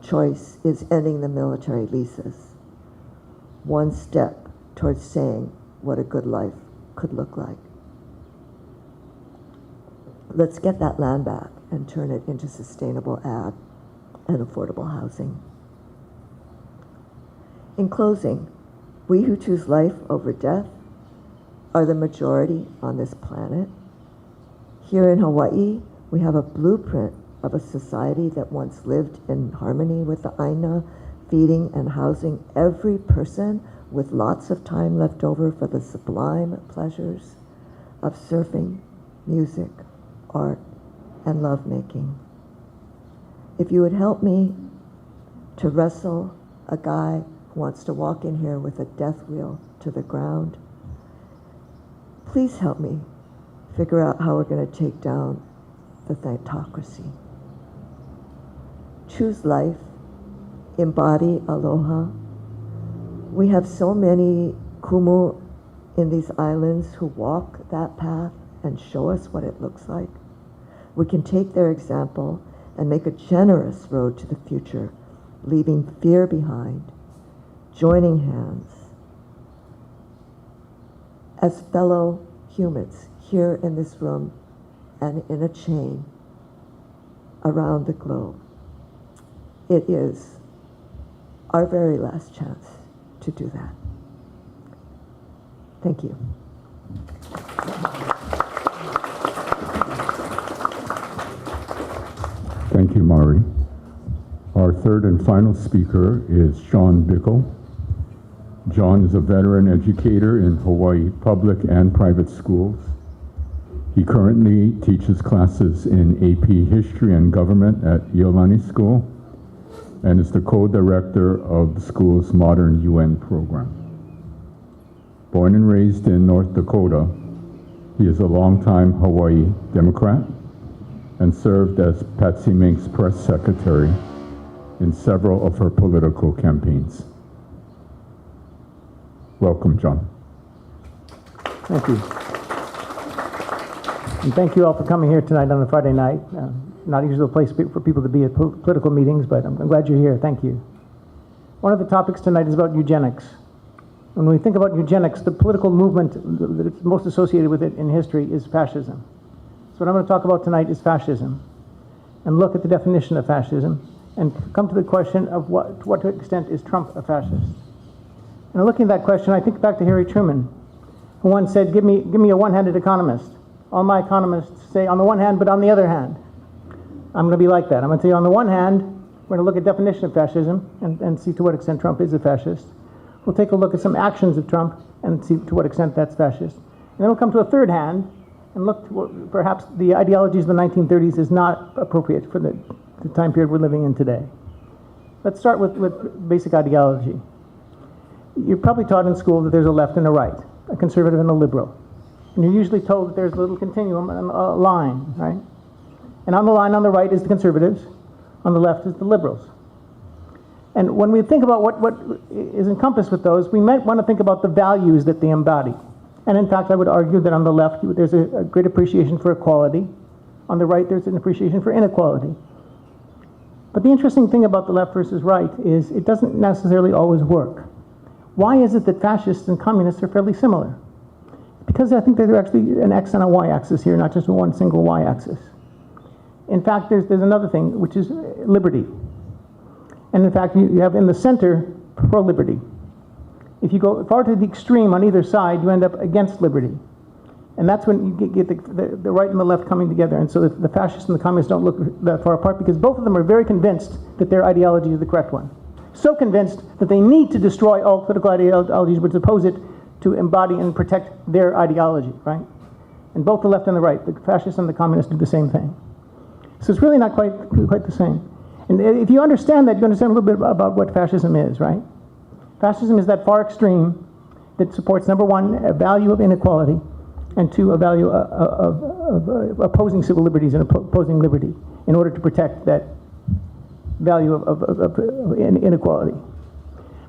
choice is ending the military leases. One step towards saying what a good life could look like. Let's get that land back and turn it into sustainable ag and affordable housing. In closing, we who choose life over death are the majority on this planet. Here in Hawaii, we have a blueprint of a society that once lived in harmony with the Aina, feeding and housing every person with lots of time left over for the sublime pleasures of surfing, music, art, and lovemaking. If you would help me to wrestle a guy who wants to walk in here with a death wheel to the ground, please help me figure out how we're going to take down the thantocracy. Choose life, embody aloha, We have so many Kumu in these islands who walk that path and show us what it looks like. We can take their example and make a generous road to the future, leaving fear behind, joining hands as fellow humans here in this room and in a chain around the globe. It is our very last chance to do that. Thank you. Thank you, Mari. Our third and final speaker is Sean Bickle. John is a veteran educator in Hawaii public and private schools. He currently teaches classes in AP History and Government at Iolani School and is the co-director of the school's Modern UN program. Born and raised in North Dakota, he is a longtime Hawaii Democrat and served as Patsy Mink's press secretary in several of her political campaigns. Welcome, John. Thank you. And thank you all for coming here tonight on a Friday night. Not usually a place for people to be at political meetings, but I'm glad you're here. Thank you. One of the topics tonight is about eugenics. When we think about eugenics, the political movement that's most associated with it in history is fascism. So what I'm going to talk about tonight is fascism, and look at the definition of fascism, and come to the question of to what extent is Trump a fascist. And looking at that question, I think back to Harry Truman, who once said, give me a one-handed economist. All my economists say on the one hand, but on the other hand. I'm going to be like that. I'm going to say on the one hand, we're going to look at definition of fascism and see to what extent Trump is a fascist. We'll take a look at some actions of Trump and see to what extent that's fascist. And then we'll come to a third hand and look to what perhaps the ideologies of the 1930s is not appropriate for the time period we're living in today. Let's start with basic ideology. You're probably taught in school that there's a left and a right, a conservative and a liberal. And you're usually told that there's a little continuum, a line, right? And on the line on the right is the conservatives, on the left is the liberals. And when we think about what is encompassed with those, we might want to think about the values that they embody. And in fact, I would argue that on the left, there's a great appreciation for equality. On the right, there's an appreciation for inequality. But the interesting thing about the left versus right is it doesn't necessarily always work. Why is it that fascists and communists are fairly similar? Because I think there's actually an X and a Y axis here, not just one single Y axis. In fact, there's another thing, which is liberty. And in fact, you have in the center pro-liberty. If you go far to the extreme on either side, you end up against liberty. And that's when you get the right and the left coming together. And so the fascists and the communists don't look that far apart because both of them are very convinced that their ideology is the correct one. So convinced that they need to destroy all political ideologies which oppose it to embody and protect their ideology, right? And both the left and the right, the fascists and the communists, do the same thing. So it's really not quite the same. And if you understand that, you understand a little bit about what fascism is, right? Fascism is that far extreme that supports, number one, a value of inequality, and two, a value of opposing civil liberties and opposing liberty in order to protect that value of inequality.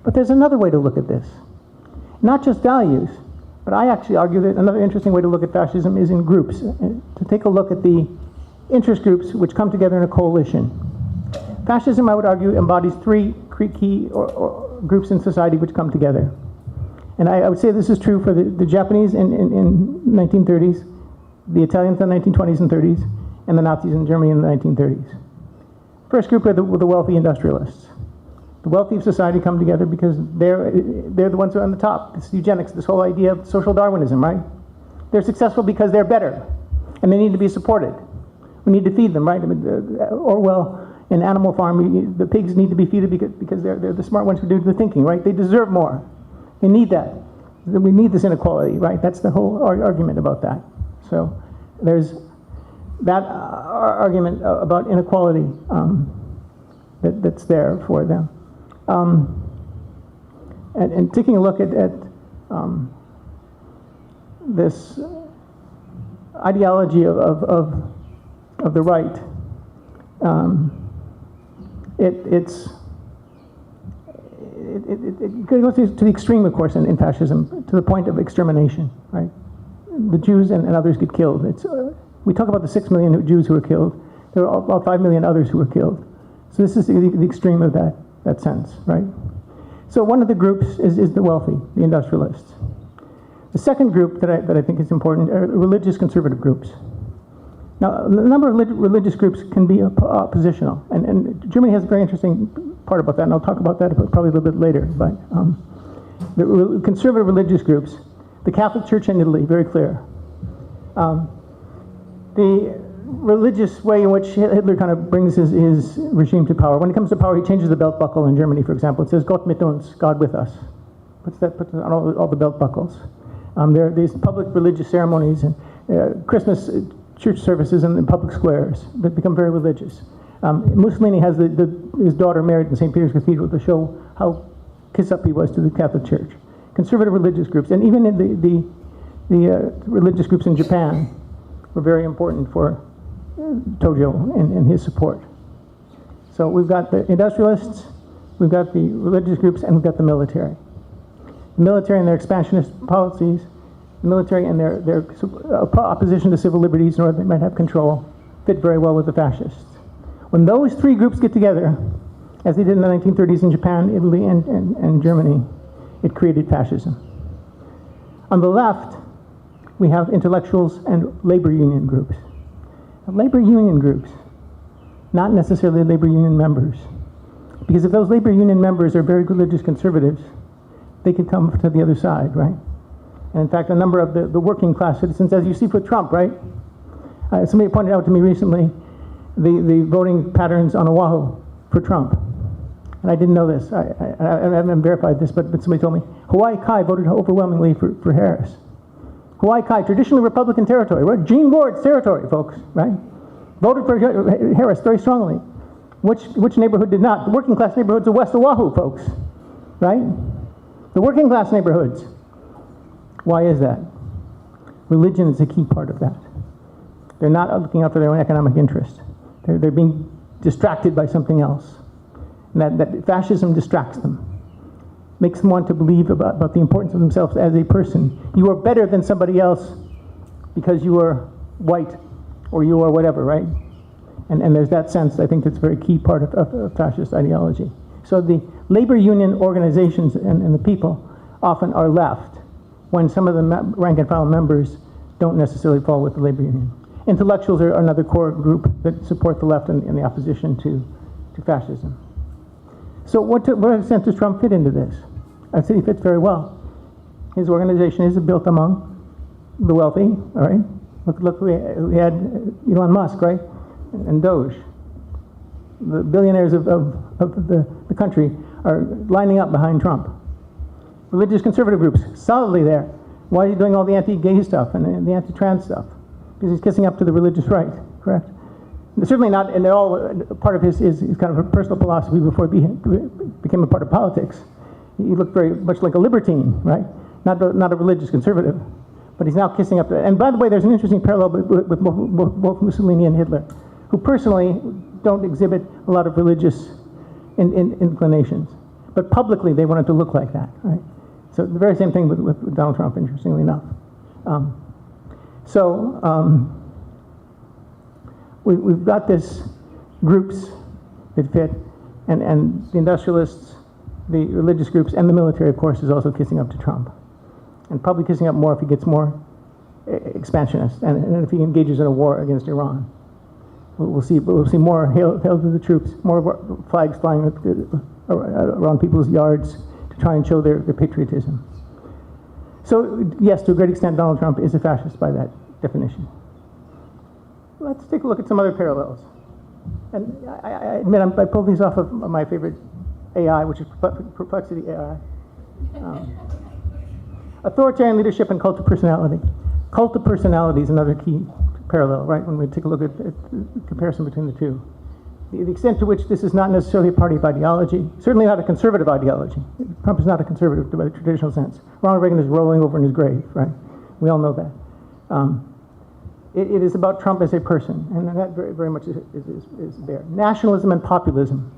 But there's another way to look at this. Not just values, but I actually argue that another interesting way to look at fascism is in groups, to take a look at the interest groups which come together in a coalition. Fascism, I would argue, embodies three key or groups in society which come together. And I would say this is true for the Japanese in 1930s, the Italians in the 1920s and 30s, and the Nazis in Germany in the 1930s. First group are the wealthy industrialists. The wealthy of society come together because they're the ones who are on the top. This eugenics, this whole idea of social Darwinism, right? They're successful because they're better, and they need to be supported. We need to feed them, right? I mean, Orwell in Animal Farm, the pigs need to be fed because they're the smart ones who do the thinking, right? They deserve more. They need that. We need this inequality, right? That's the whole argument about that. So there's that argument about inequality that's there for them. And taking a look at this ideology of the right, it goes to the extreme, of course, in fascism, to the point of extermination, right? The Jews and others get killed. We talk about the 6 million Jews who were killed. There are about 5 million others who were killed. So this is the extreme of that sense, right? So one of the groups is the wealthy, the industrialists. The second group that I think is important are religious conservative groups. Now, a number of religious groups can be oppositional, and Germany has a very interesting part about that, and I'll talk about that probably a little bit later. But the conservative religious groups, the Catholic Church in Italy, very clear. The religious way in which Hitler kind of brings his regime to power. When he comes to power, he changes the belt buckle in Germany, for example. It says "Gott mit uns," God with us. Puts on all the belt buckles. There are these public religious ceremonies and Christmas church services in public squares that become very religious. Mussolini has his daughter married in St. Peter's Cathedral to show how kiss up he was to the Catholic Church. Conservative religious groups, and even in the religious groups in Japan, were very important for Tojo and his support. So we've got the industrialists, we've got the religious groups, and we've got the military. The military and their expansionist policies, the military and their opposition to civil liberties in order they might have control, fit very well with the fascists. When those three groups get together, as they did in the 1930s in Japan, Italy, and Germany, it created fascism. On the left, we have intellectuals and labor union groups. Labor union groups, not necessarily labor union members. Because if those labor union members are very religious conservatives, they could come to the other side, right? And in fact, a number of the working class citizens, as you see with Trump, right? Somebody pointed out to me recently the voting patterns on Oahu for Trump. And I didn't know this. I haven't verified this, but somebody told me. Hawaii Kai voted overwhelmingly for Harris. Hawaii Kai, traditionally Republican territory, right? Gene Ward's territory, folks, right? Voted for Harris very strongly. Which neighborhood did not? The working class neighborhoods of West Oahu, folks, right? The working class neighborhoods. Why is that? Religion is a key part of that. They're not looking out for their own economic interest. They're being distracted by something else. And that fascism distracts them. Makes them want to believe about the importance of themselves as a person. You are better than somebody else because you are white or you are whatever, right? And there's that sense, I think that's a very key part of fascist ideology. So the labor union organizations and the people often are left when some of the rank and file members don't necessarily fall with the labor union. Intellectuals are another core group that support the left in the opposition to fascism. So what extent does Trump fit into this? I'd say he fits very well. His organization is built among the wealthy, all right? Look, we had Elon Musk, right? And Doge. The billionaires of the country are lining up behind Trump. Religious conservative groups, solidly there. Why is he doing all the anti-gay stuff and the anti-trans stuff? Because he's kissing up to the religious right, correct? Certainly not, and they're all part of his kind of a personal philosophy before he became a part of politics. He looked very much like a libertine, right? Not a religious conservative, but he's now kissing up to that. And by the way, there's an interesting parallel with both Mussolini and Hitler, who personally don't exhibit a lot of religious inclinations, but publicly they wanted to look like that, right? So the very same thing with Donald Trump, interestingly enough. We've got this groups that fit, and the industrialists, the religious groups, and the military, of course, is also kissing up to Trump, and probably kissing up more if he gets more expansionist, and if he engages in a war against Iran. We'll see more hail to the troops, more flags flying around people's yards to try and show their patriotism. So yes, to a great extent, Donald Trump is a fascist by that definition. Let's take a look at some other parallels. And I admit I pulled these off of my favorite AI, which is Perplexity AI. Authoritarian leadership and cult of personality. Cult of personality is another key parallel, right, when we take a look at the comparison between the two. The extent to which this is not necessarily a party of ideology, certainly not a conservative ideology. Trump is not a conservative by the traditional sense. Ronald Reagan is rolling over in his grave, right? We all know that. It is about Trump as a person, and that very, very much is there. Nationalism and populism,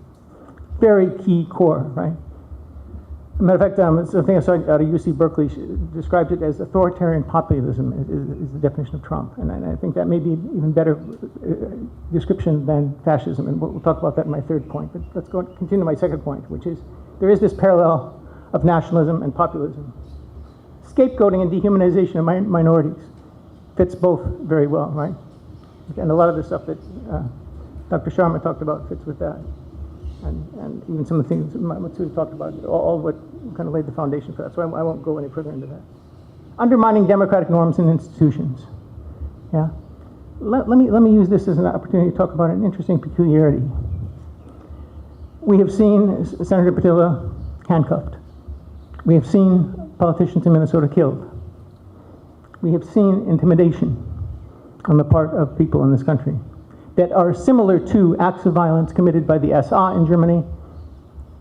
very key core, right? Matter of fact, it's a thing I saw out of UC Berkeley described it as authoritarian populism is the definition of Trump. And I think that may be an even better description than fascism. And we'll talk about that in my third point. But let's continue my second point, which is there is this parallel of nationalism and populism. Scapegoating and dehumanization of minorities fits both very well, right? And a lot of the stuff that Dr. Sharma talked about fits with that. And even some of the things that Matsuda talked about, all what kind of laid the foundation for that. So I won't go any further into that. Undermining democratic norms and institutions. Yeah. Let me use this as an opportunity to talk about an interesting peculiarity. We have seen Senator Patilla handcuffed. We have seen politicians in Minnesota killed. We have seen intimidation on the part of people in this country that are similar to acts of violence committed by the SA in Germany,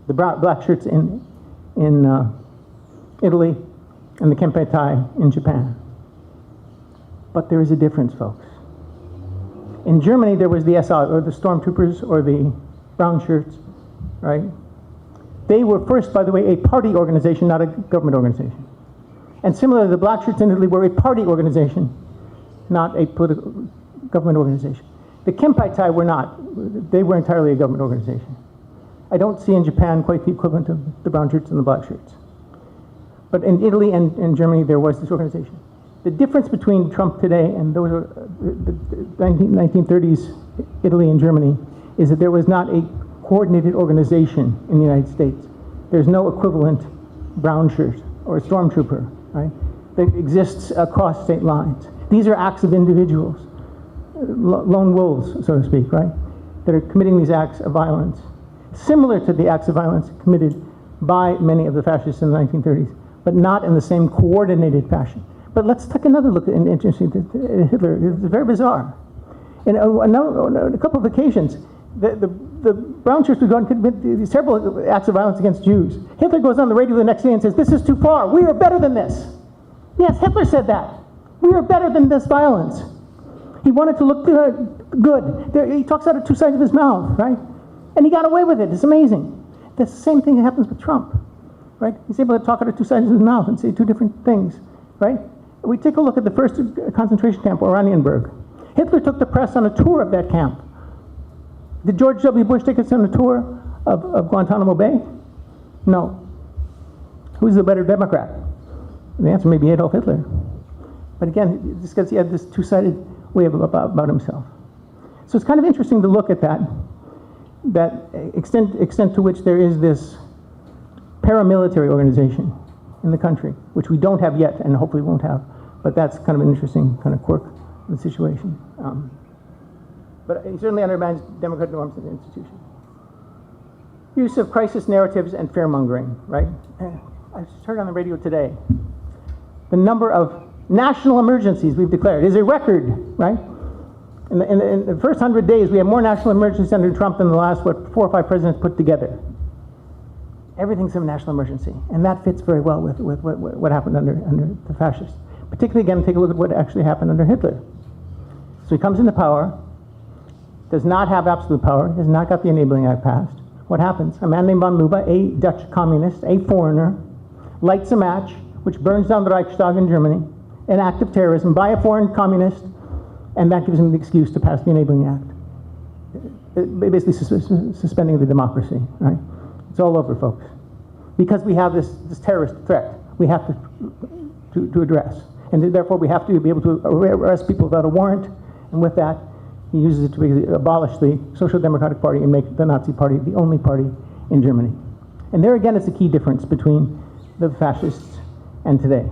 the black shirts in Italy, and the Kempai Tai in Japan. But there is a difference, folks. In Germany, there was the SA, or the stormtroopers, or the brown shirts, right? They were first, by the way, a party organization, not a government organization. And similarly, the black shirts in Italy were a party organization, not a political government organization. The Kempai Tai were not. They were entirely a government organization. I don't see in Japan quite the equivalent of the brown shirts and the black shirts. But in Italy and Germany, there was this organization. The difference between Trump today and those the 1930s Italy and Germany is that there was not a coordinated organization in the United States. There's no equivalent brown shirt or stormtrooper, right, that exists across state lines. These are acts of individuals, lone wolves, so to speak, right, that are committing these acts of violence, similar to the acts of violence committed by many of the fascists in the 1930s, but not in the same coordinated fashion. But let's take another look at Hitler. It's very bizarre. In a couple of occasions, the brown shirts would go and commit these terrible acts of violence against Jews. Hitler goes on the radio the next day and says, "This is too far. We are better than this." Yes, Hitler said that. We are better than this violence. He wanted to look good. He talks out of two sides of his mouth, right? And he got away with it. It's amazing. The same thing that happens with Trump, right? He's able to talk out of two sides of his mouth and say two different things, right? We take a look at the first concentration camp, Oranienburg. Hitler took the press on a tour of that camp. Did George W. Bush take us on a tour of Guantanamo Bay? No. Who's the better Democrat? The answer may be Adolf Hitler. But again, just because he had this two-sided way about himself. So it's kind of interesting to look at that extent to which there is this paramilitary organization in the country, which we don't have yet and hopefully won't have. But that's kind of an interesting kind of quirk of the situation. But he certainly undermines democratic norms and institutions. Use of crisis narratives and fear-mongering, right? I just heard on the radio today, the number of national emergencies we've declared is a record, right? In the first 100 days, we have more national emergencies under Trump than the last, 4 or 5 presidents put together. Everything's a national emergency, and that fits very well with what happened under the fascists. Particularly, again, take a look at what actually happened under Hitler. So he comes into power, does not have absolute power, has not got the Enabling Act passed. What happens? A man named von Lübbe, a Dutch communist, a foreigner, lights a match, which burns down the Reichstag in Germany, an act of terrorism by a foreign communist, and that gives him the excuse to pass the Enabling Act. Basically suspending the democracy, right? It's all over, folks. Because we have this terrorist threat we have to address. And therefore we have to be able to arrest people without a warrant, and with that, he uses it to abolish the Social Democratic Party and make the Nazi Party the only party in Germany. And there again is a key difference between the fascists and today.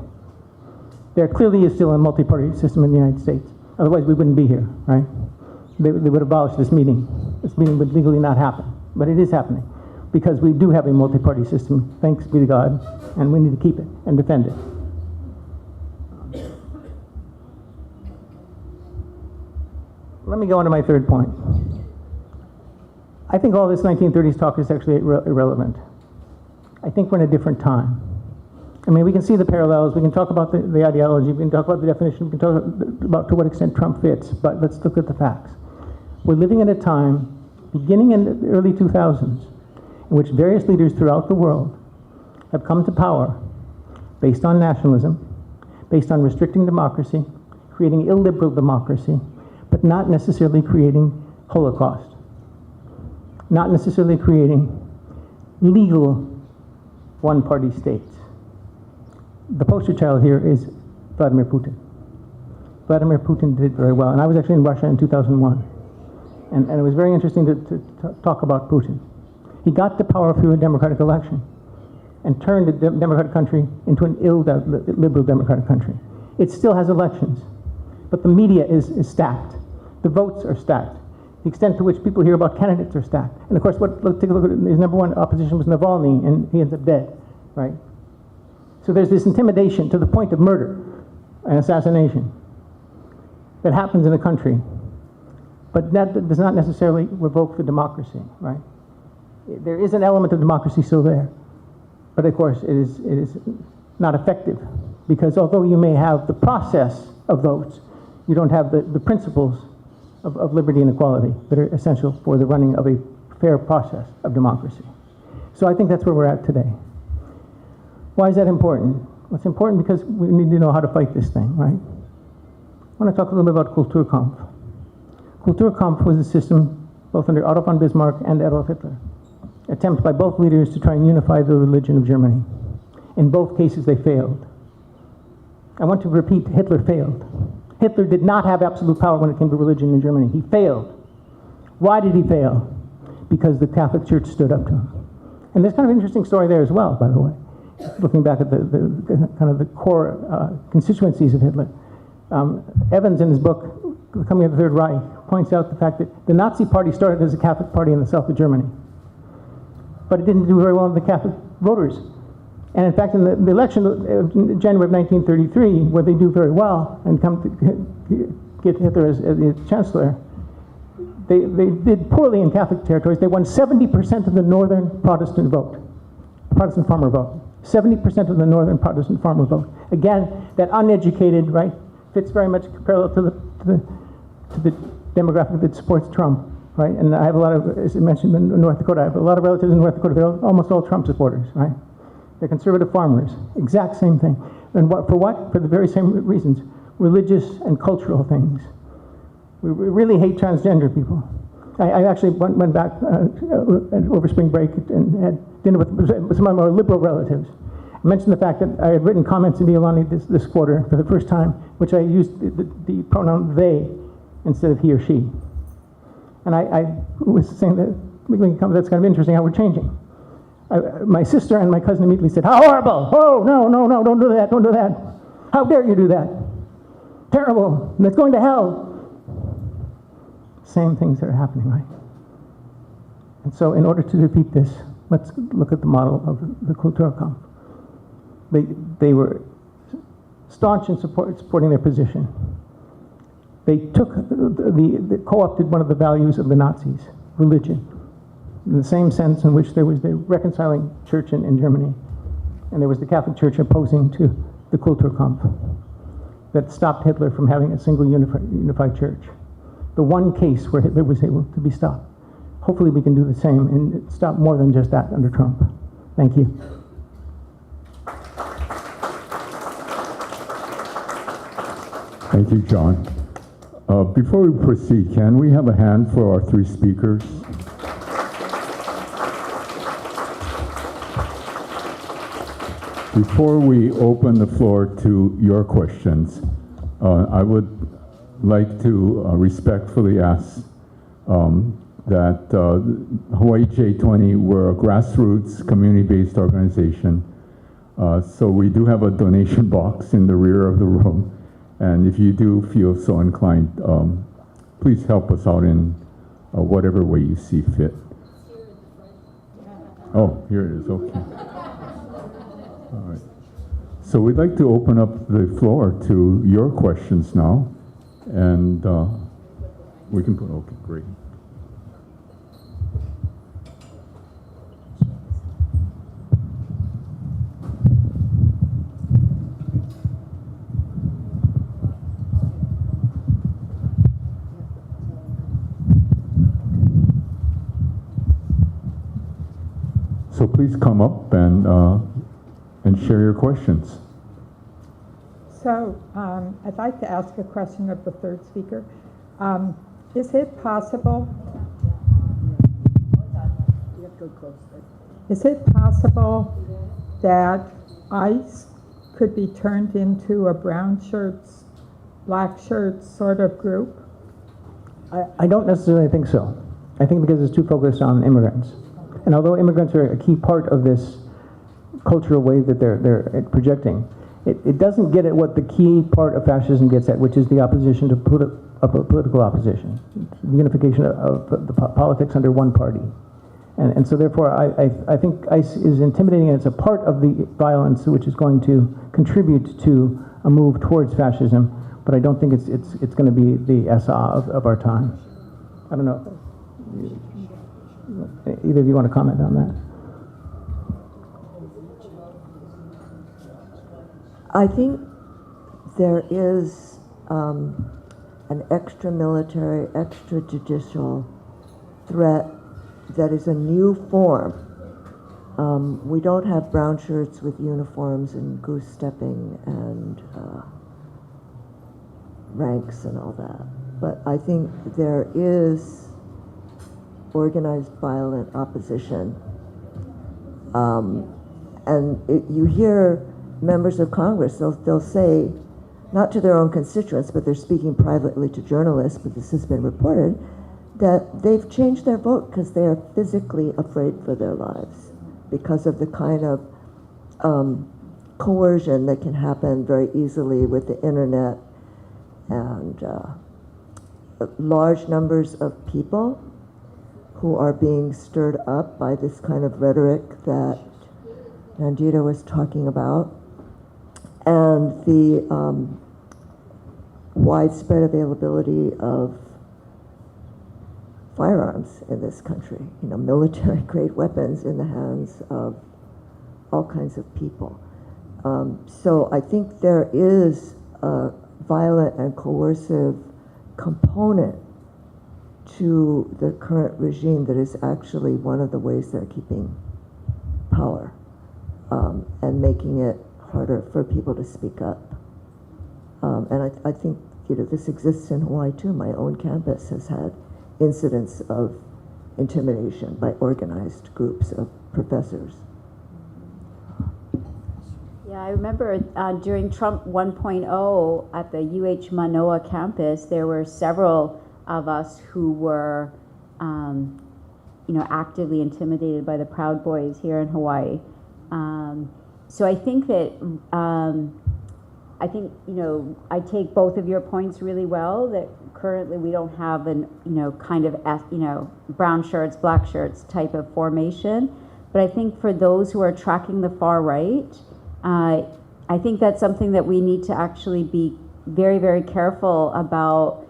There clearly is still a multi-party system in the United States. Otherwise we wouldn't be here, right? They would abolish this meeting. This meeting would legally not happen, but it is happening because we do have a multi-party system, thanks be to God, and we need to keep it and defend it. Let me go on to my third point. I think all this 1930s talk is actually irrelevant. I think we're in a different time. I mean, we can see the parallels, we can talk about the ideology, we can talk about the definition, we can talk about to what extent Trump fits, but let's look at the facts. We're living in a time, beginning in the early 2000s, in which various leaders throughout the world have come to power based on nationalism, based on restricting democracy, creating illiberal democracy, but not necessarily creating Holocaust, not necessarily creating legal one-party states. The poster child here is Vladimir Putin. Vladimir Putin did very well, and I was actually in Russia in 2001, and it was very interesting to talk about Putin. He got to power through a democratic election and turned a democratic country into an illiberal democratic country. It still has elections, but the media is stacked. The votes are stacked. The extent to which people hear about candidates are stacked. And of course, take a look at his number one opposition was Navalny, and he ends up dead, right? So there's this intimidation to the point of murder and assassination that happens in a country, but that does not necessarily revoke the democracy, right? There is an element of democracy still there, but of course it is not effective, because although you may have the process of votes, you don't have the principles of liberty and equality that are essential for the running of a fair process of democracy. So I think that's where we're at today. Why is that important? Well, it's important because we need to know how to fight this thing, right? I want to talk a little bit about Kulturkampf. Kulturkampf was a system both under Otto von Bismarck and Adolf Hitler. Attempt by both leaders to try and unify the religion of Germany. In both cases, they failed. I want to repeat, Hitler failed. Hitler did not have absolute power when it came to religion in Germany. He failed. Why did he fail? Because the Catholic Church stood up to him. And there's kind of an interesting story there as well, by the way. Looking back at the kind of the core constituencies of Hitler. Evans, in his book, The Coming of the Third Reich, points out the fact that the Nazi Party started as a Catholic party in the south of Germany. But it didn't do very well in the Catholic voters. And in fact, in the election of January of 1933, where they do very well and come to get Hitler as the chancellor, they did poorly in Catholic territories. They won 70% of the northern Protestant vote, Protestant farmer vote. 70% of the northern Protestant farmer vote. Again, that uneducated, right, fits very much parallel to the demographic that supports Trump, right? And I have a lot of, as I mentioned, in North Dakota, I have a lot of relatives in North Dakota. They're almost all Trump supporters, right? They're conservative farmers, exact same thing. And for what? For the very same reasons, religious and cultural things. We really hate transgender people. I actually went back over spring break and had dinner with some of my more liberal relatives. I mentioned the fact that I had written comments in Iolani this quarter for the first time, which I used the pronoun they instead of he or she. And I was saying that that's kind of interesting how we're changing. My sister and my cousin immediately said, "How horrible! Oh, no, don't do that, don't do that. How dare you do that? Terrible, and it's going to hell." Same things that are happening, right? And so in order to defeat this, let's look at the model of the Kulturkampf. They were staunch in supporting their position. They took, co-opted one of the values of the Nazis, religion, in the same sense in which there was the reconciling church in Germany, and there was the Catholic Church opposing to the Kulturkampf that stopped Hitler from having a single unified church. The one case where Hitler was able to be stopped. Hopefully we can do the same and stop more than just that under Trump. Thank you. Thank you, John. Before we proceed, can we have a hand for our three speakers? Before we open the floor to your questions, I would like to respectfully ask that Hawaii J20, we're a grassroots community-based organization. So we do have a donation box in the rear of the room. And if you do feel so inclined, please help us out in whatever way you see fit. Oh, here it is, okay. All right. So we'd like to open up the floor to your questions now. And we can put, okay, great. So please come up and and share your questions. So, I'd like to ask a question of the third speaker. Is it possible? You have to go closer. Is it possible that ICE could be turned into a brown shirts, black shirts sort of group? I don't necessarily think so. I think because it's too focused on immigrants. And although immigrants are a key part of this cultural wave that they're projecting, it doesn't get at what the key part of fascism gets at, which is the opposition to political opposition, the unification of the politics under one party. And so therefore, I think ICE is intimidating, and it's a part of the violence which is going to contribute to a move towards fascism, but I don't think it's going to be the SA of our time. I don't know. Either of you want to comment on that? I think there is an extra-military, extrajudicial threat that is a new form. We don't have brown shirts with uniforms and goose-stepping and ranks and all that. But I think there is organized violent opposition. You hear members of Congress, they'll say, not to their own constituents, but they're speaking privately to journalists, but this has been reported, that they've changed their vote because they are physically afraid for their lives because of the kind of coercion that can happen very easily with the internet and large numbers of people who are being stirred up by this kind of rhetoric that Nandita was talking about, and the widespread availability of firearms in this country, military-grade weapons in the hands of all kinds of people. So I think there is a violent and coercive component to the current regime that is actually one of the ways they're keeping power and making it harder for people to speak up. And I think this exists in Hawaii too. My own campus has had incidents of intimidation by organized groups of professors. Yeah, I remember during Trump 1.0 at the UH Manoa campus, there were several of us who were, actively intimidated by the Proud Boys here in Hawaii. So I think that, I take both of your points really well, that currently we don't have an, brown shirts, black shirts type of formation. But I think for those who are tracking the far right, I think that's something that we need to actually be very, very careful about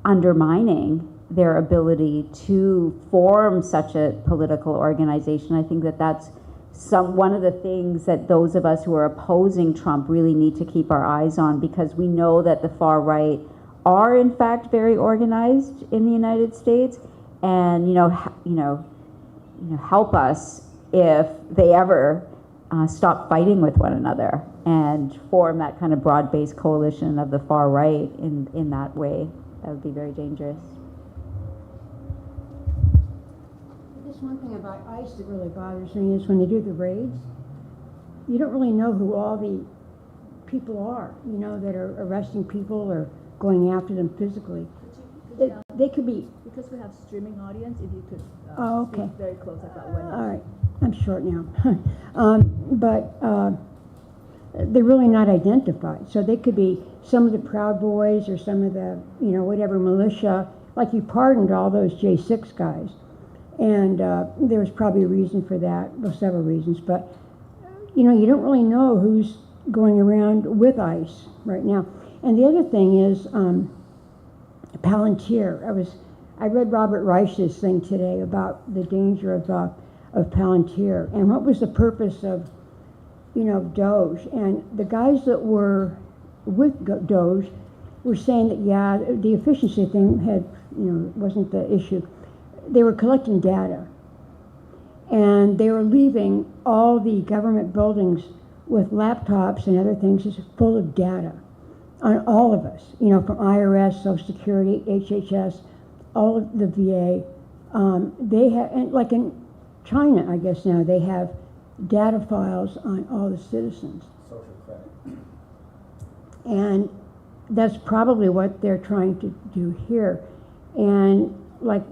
undermining their ability to form such a political organization. I think that that's one of the things that those of us who are opposing Trump really need to keep our eyes on, because we know that the far right are in fact very organized in the United States, and help us if they ever stop fighting with one another and form that kind of broad-based coalition of the far right in that way. That would be very dangerous. Just one thing about ICE that really bothers me is when they do the raids, you don't really know who all the people are, that are arresting people or going after them physically. They could be... Because we have streaming audience, if you could okay. speak very close, I got one. All right, I'm short now. But they're really not identified. So they could be some of the Proud Boys or some of the, whatever militia. Like you pardoned all those J6 guys. And there was probably a reason for that, well, several reasons. But, you don't really know who's going around with ICE right now. And the other thing is Palantir. I read Robert Reich's thing today about the danger of Palantir and what was the purpose of, Doge. And the guys that were with Doge were saying that, yeah, the efficiency thing wasn't the issue. They were collecting data. And they were leaving all the government buildings with laptops and other things just full of data on all of us, you know, from IRS, Social Security, HHS, all of the VA. They have, and like in China, I guess now, they have data files on all the citizens. Social credit. And that's probably what they're trying to do here. And like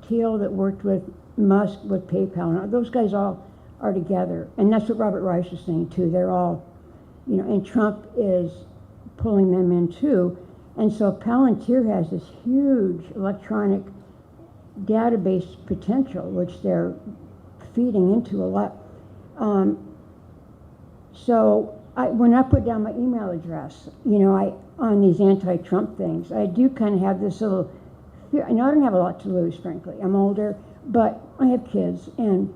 Thiel that worked with Musk with PayPal, and those guys all are together. And that's what Robert Reich was saying too. They're all, you know, and Trump is pulling them in too. And so Palantir has this huge electronic database potential, which they're feeding into a lot. So when I put down my email address, you know, on these anti-Trump things, I do kind of have this little fear. I know I don't have a lot to lose, frankly. I'm older, but I have kids, and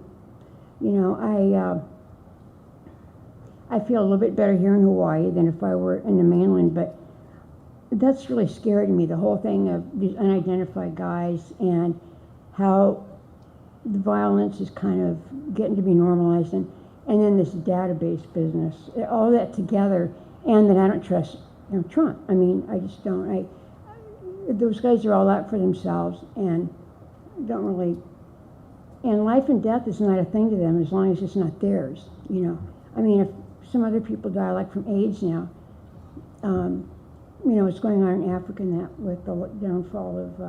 you know, I feel a little bit better here in Hawaii than if I were in the mainland, but that's really scary to me, the whole thing of these unidentified guys and how the violence is kind of getting to be normalized, and then this database business, all that together, and then I don't trust, you know, Trump. I mean, I just don't. Those guys are all out for themselves and don't really, and life and death is not a thing to them as long as it's not theirs, you know. I mean, if some other people die, like from AIDS now, you know, what's going on in Africa and that with the downfall of,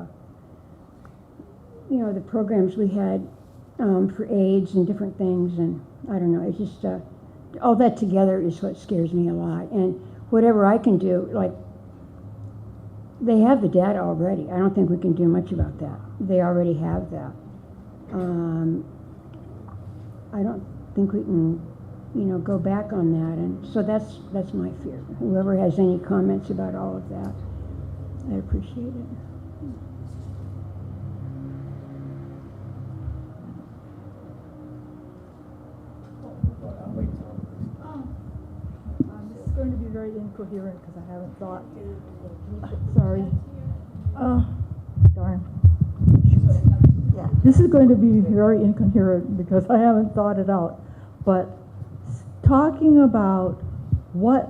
you know, the programs we had for AIDS and different things, and I don't know, it's just, all that together is what scares me a lot. And whatever I can do, like, they have the data already. I don't think we can do much about that. They already have that. I don't think we can, you know, go back on that, and so that's my fear. Whoever has any comments about all of that, I'd appreciate it. This is going to be very incoherent because I haven't thought. Sorry. Oh, darn. Yeah. This is going to be very incoherent because I haven't thought it out. But talking about what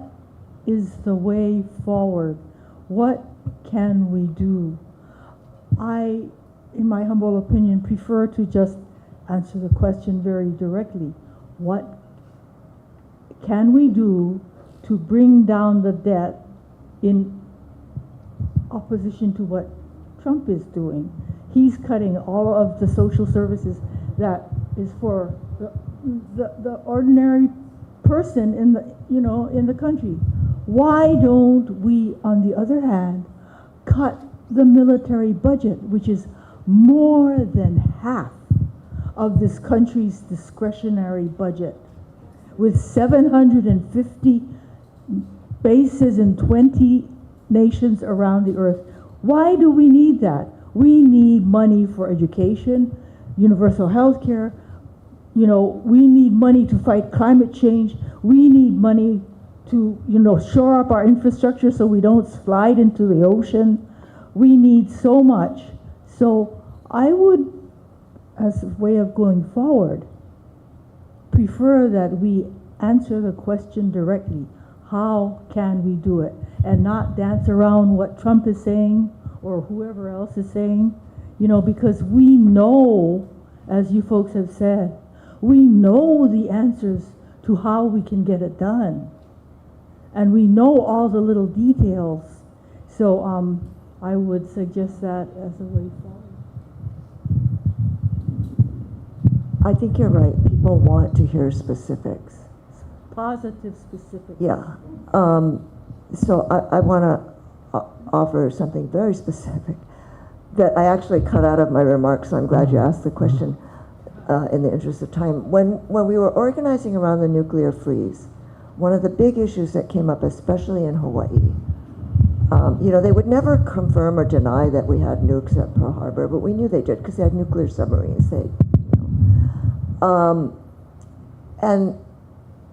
is the way forward, what can we do? I, in my humble opinion, prefer to just answer the question very directly. What can we do to bring down the debt in opposition to what Trump is doing? He's cutting all of the social services that is for the ordinary person in the, you know, in the country. Why don't we, on the other hand, cut the military budget, which is more than half of this country's discretionary budget, with 750 bases in 20 nations around the earth? Why do we need that? We need money for education, universal health care. You know, we need money to fight climate change. We need money to, you know, shore up our infrastructure so we don't slide into the ocean. We need so much. So I would, as a way of going forward, prefer that we answer the question directly. How can we do it? And not dance around what Trump is saying or whoever else is saying, you know, because we know, as you folks have said, we know the answers to how we can get it done. And we know all the little details. So I would suggest that as a way forward. I think you're right. People want to hear specifics. Positive specifics. Yeah. So I want to offer something very specific that I actually cut out of my remarks, so I'm glad you asked the question in the interest of time. When we were organizing around the nuclear freeze, one of the big issues that came up, especially in Hawaii, you know, they would never confirm or deny that we had nukes at Pearl Harbor, but we knew they did because they had nuclear submarines. They, you know, and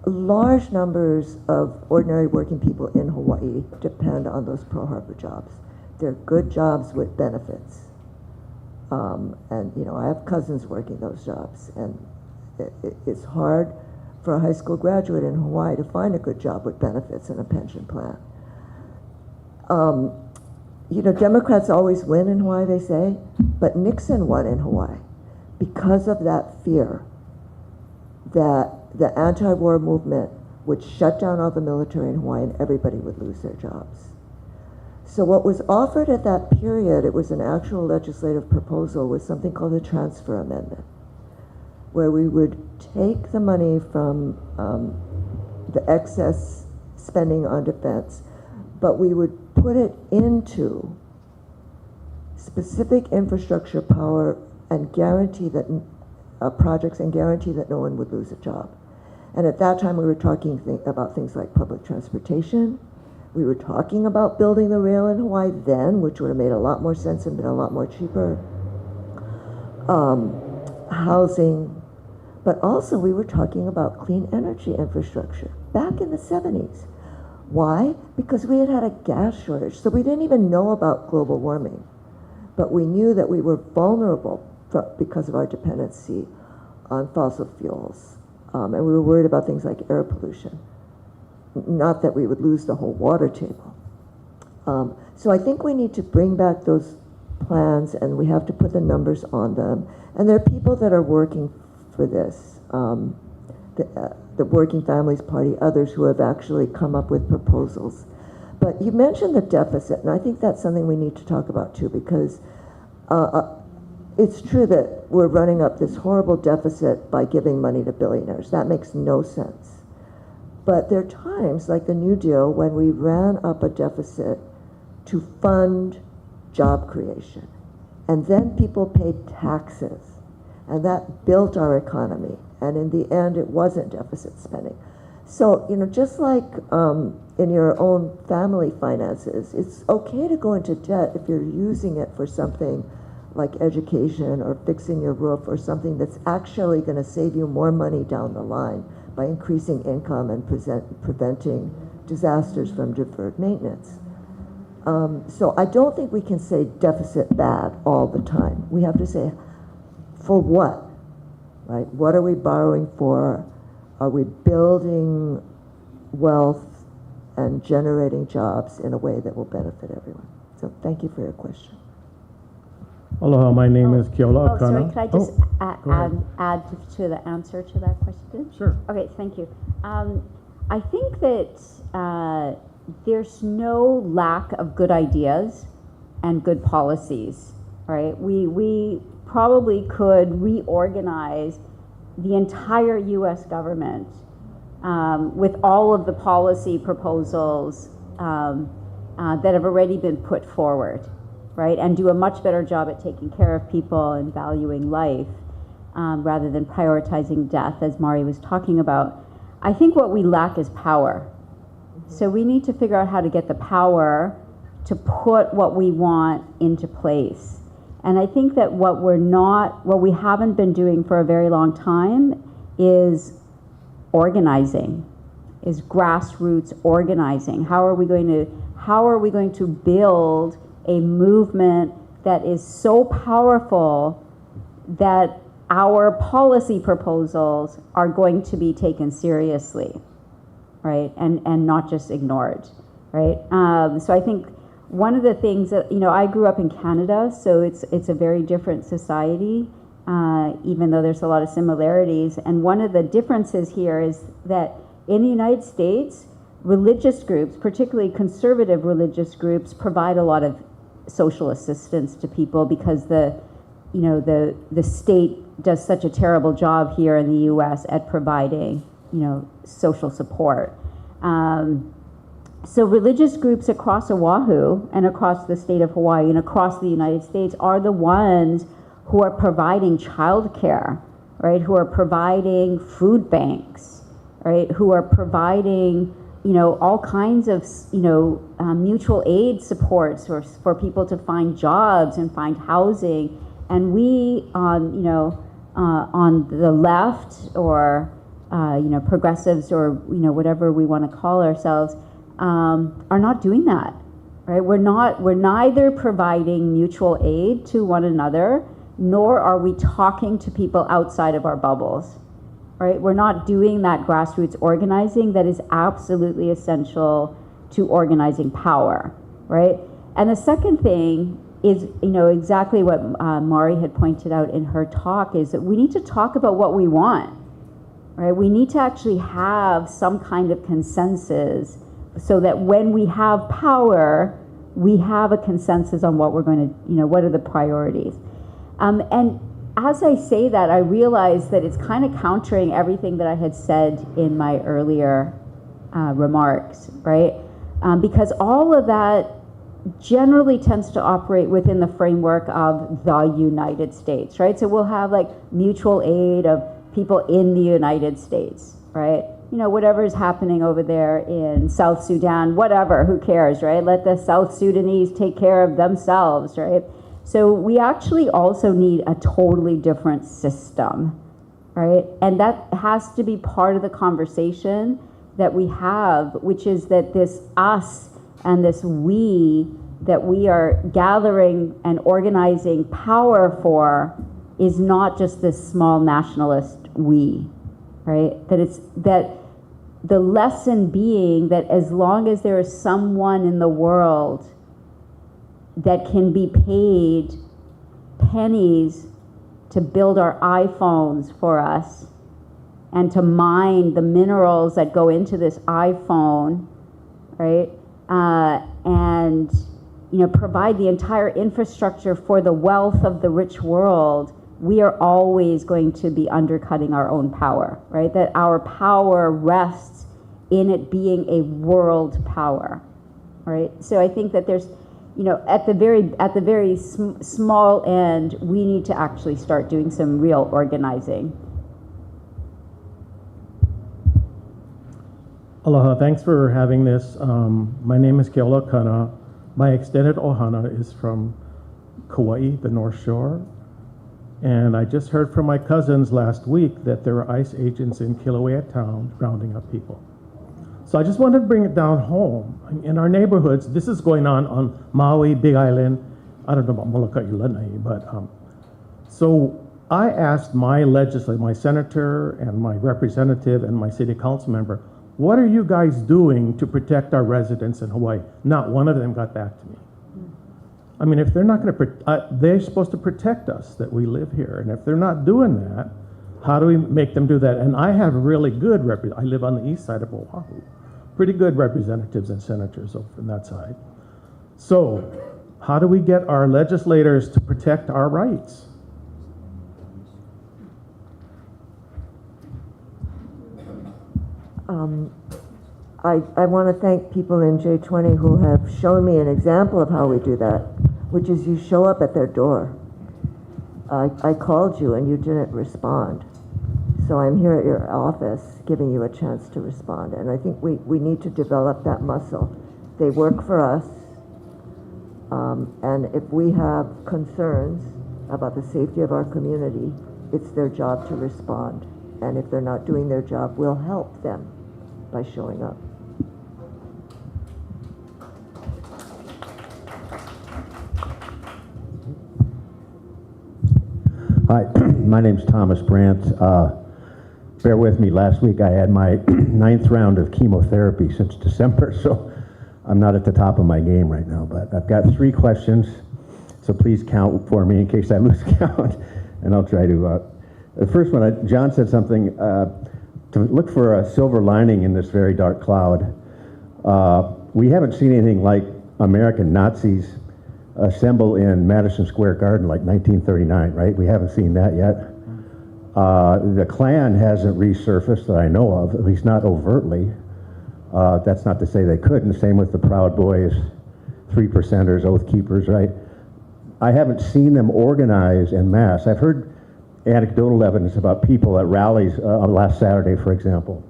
large numbers of ordinary working people in Hawaii depend on those Pearl Harbor jobs. They're good jobs with benefits. And, you know, I have cousins working those jobs, and it's hard for a high school graduate in Hawaii to find a good job with benefits and a pension plan. You know, Democrats always win in Hawaii, they say, but Nixon won in Hawaii because of that fear that the anti-war movement would shut down all the military in Hawaii and everybody would lose their jobs. So what was offered at that period, it was an actual legislative proposal, was something called the Transfer Amendment, where we would take the money from the excess spending on defense, but we would put it into specific infrastructure power and guarantee that projects and guarantee that no one would lose a job. And at that time we were talking about things like public transportation. We were talking about building the rail in Hawaii then, which would have made a lot more sense and been a lot more cheaper. Housing, but also we were talking about clean energy infrastructure back in the 70s. Why? Because we had had a gas shortage, so we didn't even know about global warming. But we knew that we were vulnerable because of our dependency on fossil fuels. And we were worried about things like air pollution. Not that we would lose the whole water table. So I think we need to bring back those plans, and we have to put the numbers on them. And there are people that are working for this. The Working Families Party, others who have actually come up with proposals. But you mentioned the deficit, and I think that's something we need to talk about too, because it's true that we're running up this horrible deficit by giving money to billionaires. That makes no sense. But there are times, like the New Deal, when we ran up a deficit to fund job creation. And then people paid taxes, and that built our economy. And in the end, it wasn't deficit spending. So, you know, just like in your own family finances, it's okay to go into debt if you're using it for something like education or fixing your roof or something that's actually going to save you more money down the line by increasing income and preventing disasters from deferred maintenance. So I don't think we can say deficit bad all the time. We have to say, for what? Right? What are we borrowing for? Are we building wealth and generating jobs in a way that will benefit everyone? So thank you for your question. Aloha, my name is Keola Oh, sorry, Akana. could I just go ahead. add to the answer to that question? Sure. Okay, thank you. I think that there's no lack of good ideas and good policies, right? We probably could reorganize the entire U.S. government with all of the policy proposals that have already been put forward, right? And do a much better job at taking care of people and valuing life rather than prioritizing death, as Mari was talking about. I think what we lack is power. So we need to figure out how to get the power to put what we want into place. And I think that what we haven't been doing for a very long time is organizing, is grassroots organizing. How are we going to build a movement that is so powerful that our policy proposals are going to be taken seriously, right? And not just ignored, right? So I think one of the things that, you know, I grew up in Canada, so it's a very different society, even though there's a lot of similarities. And one of the differences here is that in the United States, religious groups, particularly conservative religious groups, provide a lot of social assistance to people because the state does such a terrible job here in the U.S. at providing, you know, social support. So religious groups across Oahu and across the state of Hawaii and across the United States are the ones who are providing childcare, right? Who are providing food banks, right? Who are providing, you know, all kinds of, you know, mutual aid supports for people to find jobs and find housing. And we on the left or, you know, progressives or, you know, whatever we want to call ourselves, are not doing that, right? We're neither providing mutual aid to one another, nor are we talking to people outside of our bubbles, right? We're not doing that grassroots organizing that is absolutely essential to organizing power, right? And the second thing is, exactly what Mari had pointed out in her talk, is that we need to talk about what we want, right? We need to actually have some kind of consensus so that when we have power, we have a consensus on what we're going to, what are the priorities. And as I say that, I realize that it's kind of countering everything that I had said in my earlier remarks, right? Because all of that generally tends to operate within the framework of the United States, right? So we'll have like mutual aid of people in the United States, right? Whatever is happening over there in South Sudan, whatever, who cares, right? Let the South Sudanese take care of themselves, right? So we actually also need a totally different system, right? And that has to be part of the conversation that we have, which is that this us and this we that we are gathering and organizing power for is not just this small nationalist we, right? That the lesson being that as long as there is someone in the world that can be paid pennies to build our iPhones for us and to mine the minerals that go into this iPhone, right? And provide the entire infrastructure for the wealth of the rich world, we are always going to be undercutting our own power, right? That our power rests in it being a world power, right? So I think that there's, at the very small end, we need to actually start doing some real organizing. Aloha, thanks for having this. My name is Keola Kana. My extended ohana is from Kauai, the North Shore. And I just heard from my cousins last week that there are ICE agents in Kilauea town rounding up people. So I just wanted to bring it down home. In our neighborhoods, this is going on Maui, Big Island. I don't know about Molokai, Lanai, but so I asked my legislator, my senator and my representative and my city council member, what are you guys doing to protect our residents in Hawaii? Not one of them got back to me. I mean, if they're not going to, they're supposed to protect us that we live here. And if they're not doing that, how do we make them do that? And I have really good, I live on the east side of Oahu, pretty good representatives and senators over on that side. So how do we get our legislators to protect our rights? I want to thank people in J20 who have shown me an example of how we do that, which is you show up at their door. I called you and you didn't respond. So I'm here at your office giving you a chance to respond. And I think we need to develop that muscle. They work for us. And if we have concerns about the safety of our community, it's their job to respond. And if they're not doing their job, we'll help them by showing up. Hi, my name's Thomas Brandt. Bear with me, last week I had my 9th round of chemotherapy since December, so I'm not at the top of my game right now, but I've got 3 questions, so please count for me in case I lose count, and I'll try to. The first one, John said something, to look for a silver lining in this very dark cloud. We haven't seen anything like American Nazis assemble in Madison Square Garden like 1939, right? We haven't seen that yet. The Klan hasn't resurfaced that I know of, at least not overtly. That's not to say they couldn't. Same with the Proud Boys, 3%ers, Oath Keepers, right? I haven't seen them organize en masse. I've heard anecdotal evidence about people at rallies last Saturday, for example,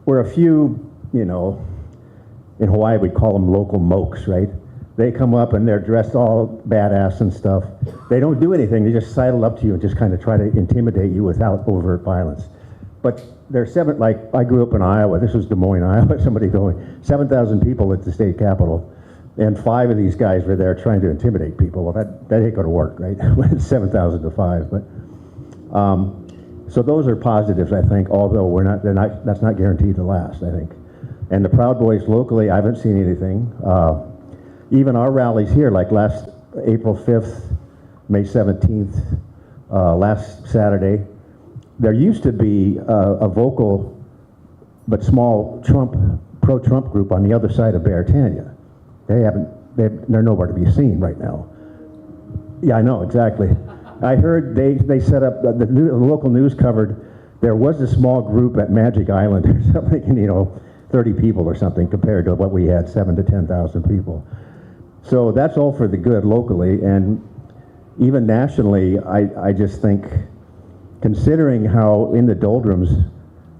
where a few, in Hawaii we'd call them local mokes, right? They come up and they're dressed all badass and stuff. They don't do anything. They just sidle up to you and just kind of try to intimidate you without overt violence. But there's I grew up in Iowa. This was Des Moines, Iowa. Somebody going, 7,000 people at the state capitol. and 5 of these guys were there trying to intimidate people. Well, that ain't gonna work, right? When it's 7,000 to 5, but, so those are positives, I think, although that's not guaranteed to last, I think. And the Proud Boys locally, I haven't seen anything. Even our rallies here, like last April 5th, May 17th, last Saturday, there used to be a vocal but small pro-Trump group on the other side of Beartania. They're nowhere to be seen right now. Yeah, I know, exactly. I heard they set up, the local news covered, there was a small group at Magic Island or something, 30 people or something compared to what we had, 7,000 to 10,000 people. So that's all for the good locally, and even nationally, I just think, considering how in the doldrums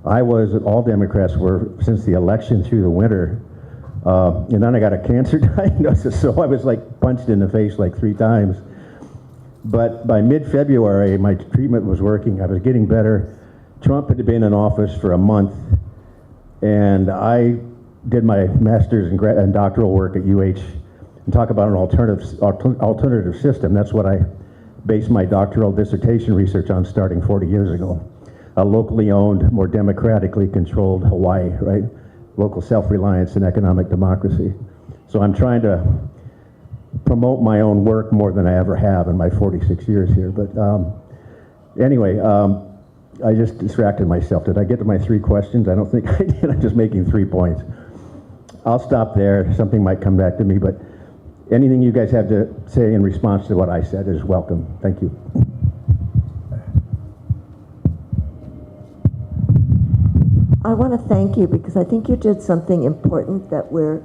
all Democrats were since the election through the winter, and then I got a cancer diagnosis, so I was like punched in the face like 3 times. But by mid-February, my treatment was working, I was getting better. Trump had been in office for a month, and I did my master's and doctoral work at UH and talk about an alternative system. That's what I based my doctoral dissertation research on starting 40 years ago. A locally owned, more democratically controlled Hawaii, right? Local self-reliance and economic democracy. So I'm trying to promote my own work more than I ever have in my 46 years here. But anyway, I just distracted myself. Did I get to my 3 questions? I don't think I did. I'm just making 3 points. I'll stop there. Something might come back to me, but anything you guys have to say in response to what I said is welcome. Thank you. I want to thank you because I think you did something important that we're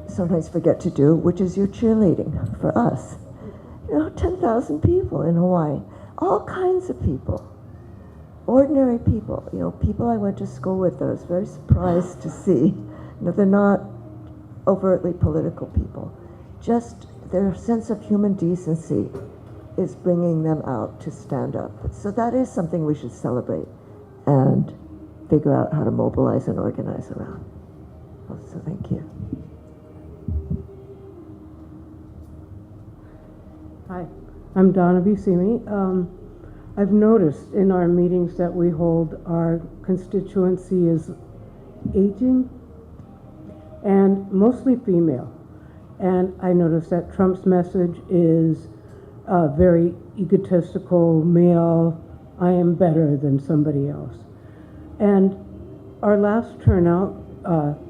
sometimes forget to do, which is your cheerleading for us. 10,000 people in Hawaii, all kinds of people, ordinary people, people I went to school with that I was very surprised to see. They're not overtly political people. Just their sense of human decency is bringing them out to stand up. So that is something we should celebrate and figure out how to mobilize and organize around. So thank you. Hi, I'm Donna Buscemi. I've noticed in our meetings that we hold, our constituency is aging and mostly female. And I noticed that Trump's message is very egotistical, male, I am better than somebody else. And our last turnout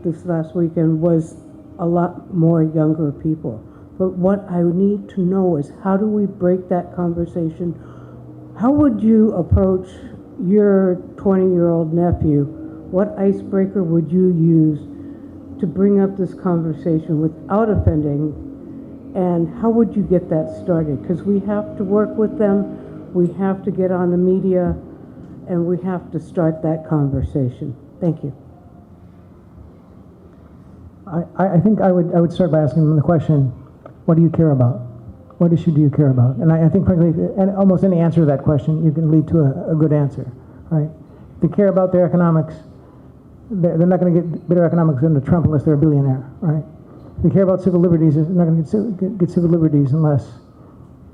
this last weekend was a lot more younger people. But what I need to know is, how do we break that conversation? How would you approach your 20-year-old nephew? What icebreaker would you use to bring up this conversation without offending? And how would you get that started? Because we have to work with them, we have to get on the media, and we have to start that conversation. Thank you. I think I would start by asking them the question, what do you care about? What issue do you care about? And I think, frankly, and almost any answer to that question, you can lead to a good answer, right? If they care about their economics, they're not going to get better economics under Trump unless they're a billionaire, right? If they care about civil liberties, they're not going to get civil liberties unless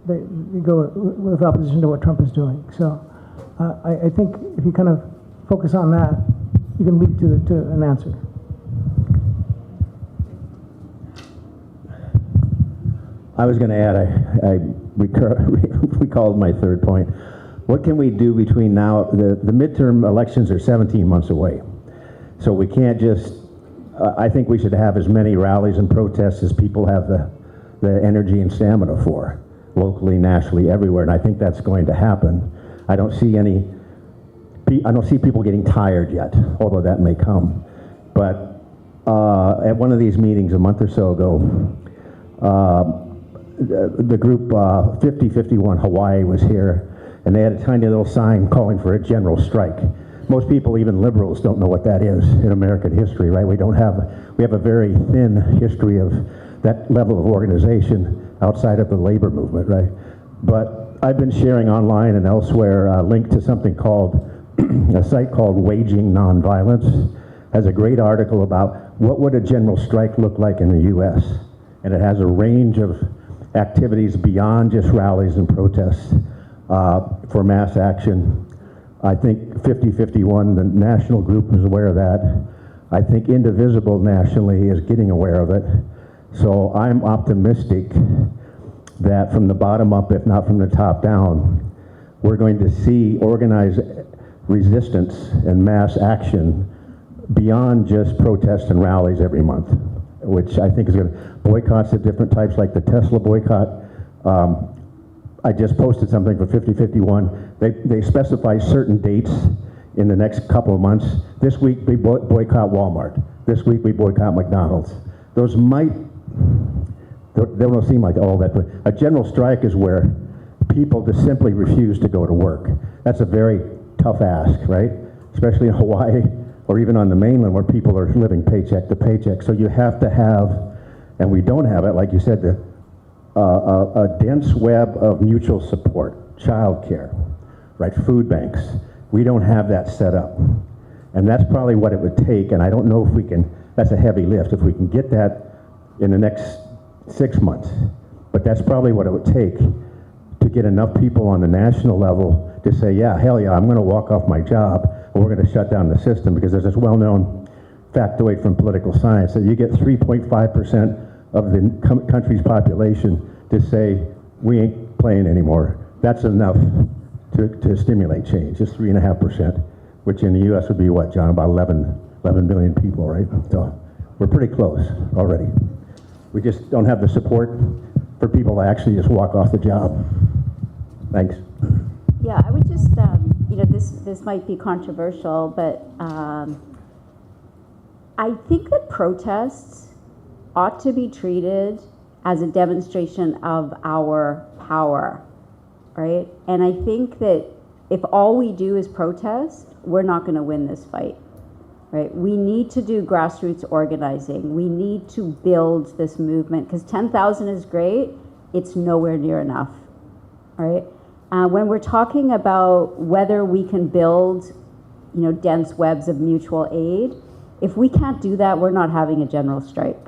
they go with opposition to what Trump is doing. So I think if you kind of focus on that, you can lead to an answer. I was going to add, I recalled my 3rd point. What can we do between now, the midterm elections are 17 months away. So we can't just, I think we should have as many rallies and protests as people have the energy and stamina for, locally, nationally, everywhere, and I think that's going to happen. I don't see people getting tired yet, although that may come. But at one of these meetings a month or so ago, the group 5051 Hawaii was here, and they had a tiny little sign calling for a general strike. Most people, even liberals, don't know what that is in American history, right? We have a very thin history of that level of organization outside of the labor movement, right? But I've been sharing online and elsewhere a link to something called, a site called Waging Nonviolence, has a great article about what would a general strike look like in the US? And it has a range of activities beyond just rallies and protests for mass action. I think 5051, the national group, is aware of that. I think Indivisible nationally is getting aware of it. So I'm optimistic that from the bottom up, if not from the top down, we're going to see organized resistance and mass action beyond just protests and rallies every month, which I think is going to boycotts of different types, like the Tesla boycott. I just posted something for 5051. They specify certain dates in the next couple of months. This week we boycott Walmart. This week we boycott McDonald's. Those might, they don't seem like all that, but a general strike is where people just simply refuse to go to work. That's a very tough ask, right? Especially in Hawaii or even on the mainland where people are living paycheck to paycheck. So you have to have, and we don't have it, like you said, a dense web of mutual support, childcare, right, food banks. We don't have that set up. And that's probably what it would take, and I don't know if we can, that's a heavy lift, if we can get that in the next 6 months. But that's probably what it would take to get enough people on the national level to say, yeah, hell yeah, I'm gonna walk off my job, or we're gonna shut down the system, because there's this well-known factoid from political science that you get 3.5% of the country's population to say, we ain't playing anymore. That's enough to stimulate change, just 3.5%, which in the US would be what, John, about 11 million people, right? So we're pretty close already. We just don't have the support for people to actually just walk off the job. Thanks. Yeah, I would just, you know, this might be controversial, but I think that protests ought to be treated as a demonstration of our power, right? And I think that if all we do is protest, we're not going to win this fight, right? We need to do grassroots organizing. We need to build this movement, because 10,000 is great. It's nowhere near enough, right? When we're talking about whether we can build, you know, dense webs of mutual aid, if we can't do that, we're not having a general strike,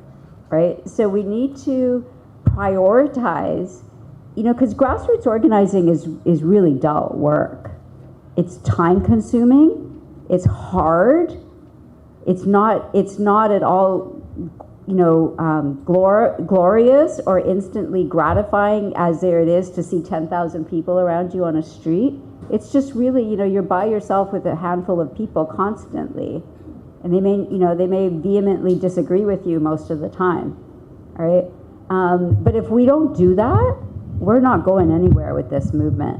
right? So we need to prioritize, you know, because grassroots organizing is really dull work. It's time consuming, it's hard, it's not at all, you know, glorious or instantly gratifying as there it is to see 10,000 people around you on a street. It's just really, you know, you're by yourself with a handful of people constantly. And they may vehemently disagree with you most of the time, all right? But if we don't do that, we're not going anywhere with this movement,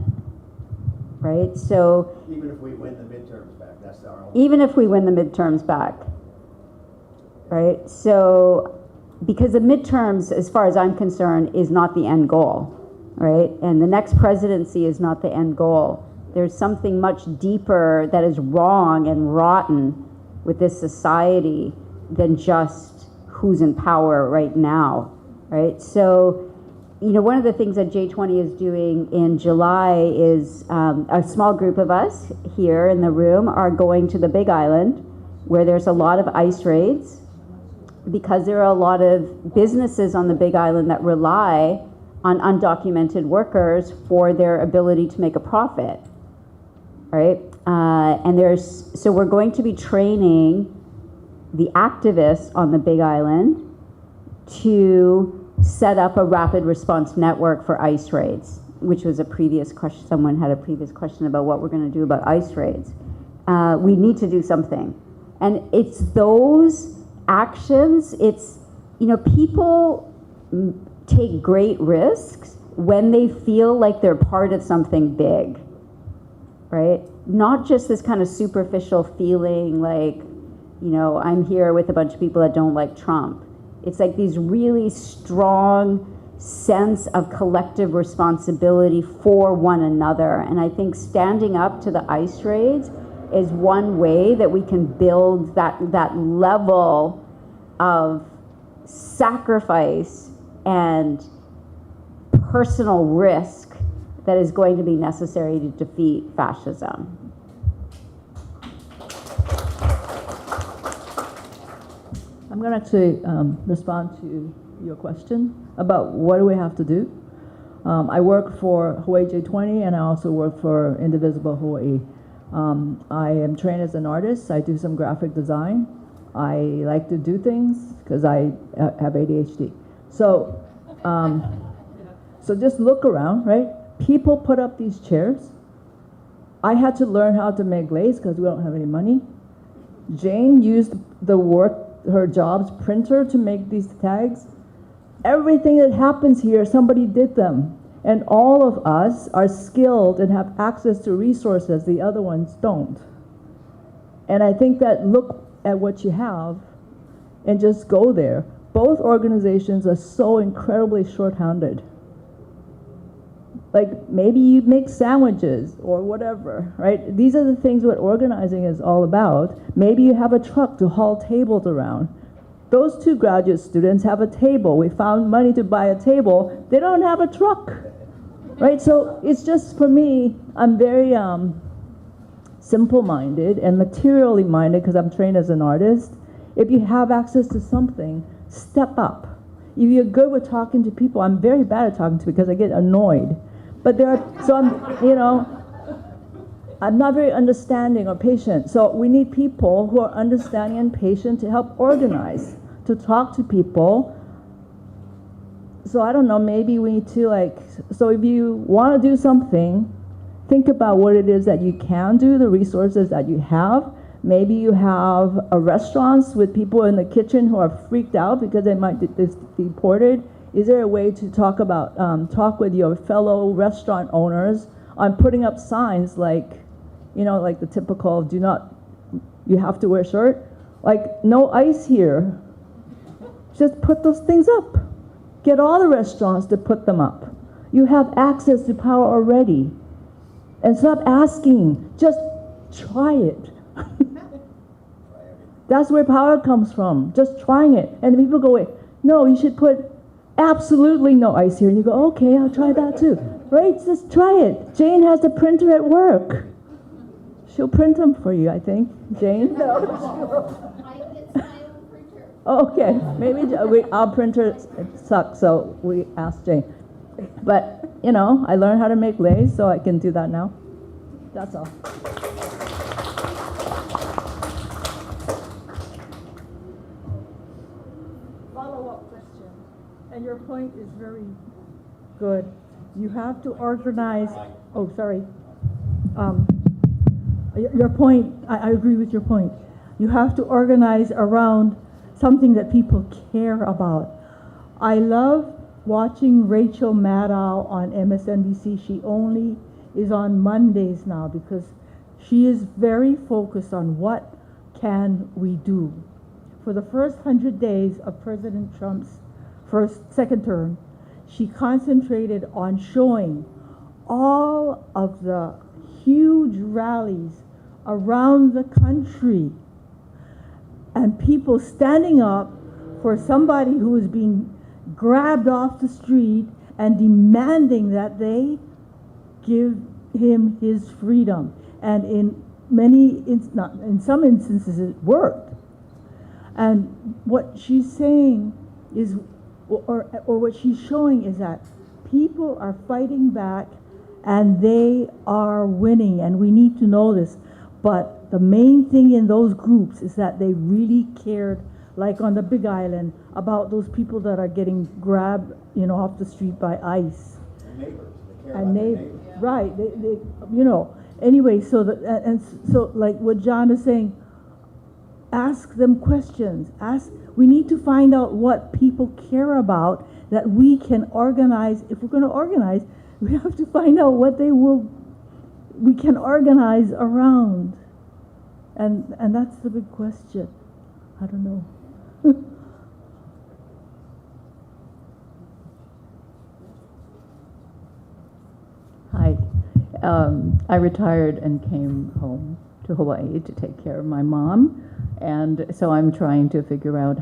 right? So Even if we win the midterms back, that's our only. Even if we win the midterms back, right? So, because the midterms, as far as I'm concerned, is not the end goal, right? And the next presidency is not the end goal. There's something much deeper that is wrong and rotten with this society than just who's in power right now, right? So, you know, one of the things that J20 is doing in July is a small group of us here in the room are going to the Big Island, where there's a lot of ICE raids, because there are a lot of businesses on the Big Island that rely on undocumented workers for their ability to make a profit, right? So we're going to be training the activists on the Big Island to set up a rapid response network for ICE raids, which was a previous question. Someone had a previous question about what we're going to do about ICE raids. We need to do something. And it's those actions, it's, you know, people take great risks when they feel like they're part of something big, right? Not just this kind of superficial feeling like, you know, I'm here with a bunch of people that don't like Trump. It's like these really strong sense of collective responsibility for one another. And I think standing up to the ICE raids is one way that we can build that level of sacrifice and personal risk that is going to be necessary to defeat fascism. I'm going to actually respond to your question about what do we have to do. I work for Hawaii J20 and I also work for Indivisible Hawaii. I am trained as an artist. I do some graphic design. I like to do things because I have ADHD. So, so just look around, right? People put up these chairs. I had to learn how to make lace because we don't have any money. Jane used her job's printer to make these tags. Everything that happens here, somebody did them. And all of us are skilled and have access to resources the other ones don't. And I think that look at what you have and just go there. Both organizations are so incredibly short-handed. Like maybe you make sandwiches or whatever, right? These are the things what organizing is all about. Maybe you have a truck to haul tables around. Those two graduate students have a table. We found money to buy a table. They don't have a truck, right? So it's just, for me, I'm very simple-minded and materially minded because I'm trained as an artist. If you have access to something, step up. If you're good with talking to people, I'm very bad at talking to because I get annoyed. But there are, so I'm not very understanding or patient. So we need people who are understanding and patient to help organize, to talk to people. So I don't know, maybe we need to so if you want to do something, think about what it is that you can do, the resources that you have. Maybe you have restaurants with people in the kitchen who are freaked out because they might be deported. Is there a way to talk with your fellow restaurant owners on putting up signs like the typical you have to wear a shirt, like no ice here. Just put those things up. Get all the restaurants to put them up. You have access to power already. And stop asking, just try it. That's where power comes from, just trying it. And the people go, wait, no, you should put absolutely no ice here. And you go, okay, I'll try that too. Right, just try it. Jane has a printer at work. She'll print them for you, I think. Jane? No. Okay, maybe our printer sucks, so we asked Jane. But, I learned how to make lace, so I can do that now. That's all. Follow-up question. And your point is very good. You have to organize. Oh, sorry. Your point, I agree with your point. You have to organize around something that people care about. I love watching Rachel Maddow on MSNBC. She only is on Mondays now because she is very focused on what can we do. For the first 100 days of President Trump's second term, she concentrated on showing all of the huge rallies around the country and people standing up for somebody who is being grabbed off the street and demanding that they give him his freedom. And in some instances it worked. And what she's saying is, or what she's showing is that people are fighting back and they are winning, and we need to know this. But the main thing in those groups is that they really cared, like on the Big Island, about those people that are getting grabbed, off the street by ICE. Neighbors. They care And about their they, neighbors. right, anyway, so like what John is saying, ask them questions. We need to find out what people care about that we can organize. If we're going to organize, we have to find out what we can organize around. And that's the big question. I don't know. Hi. I retired and came home to Hawaii to take care of my mom. And so I'm trying to figure out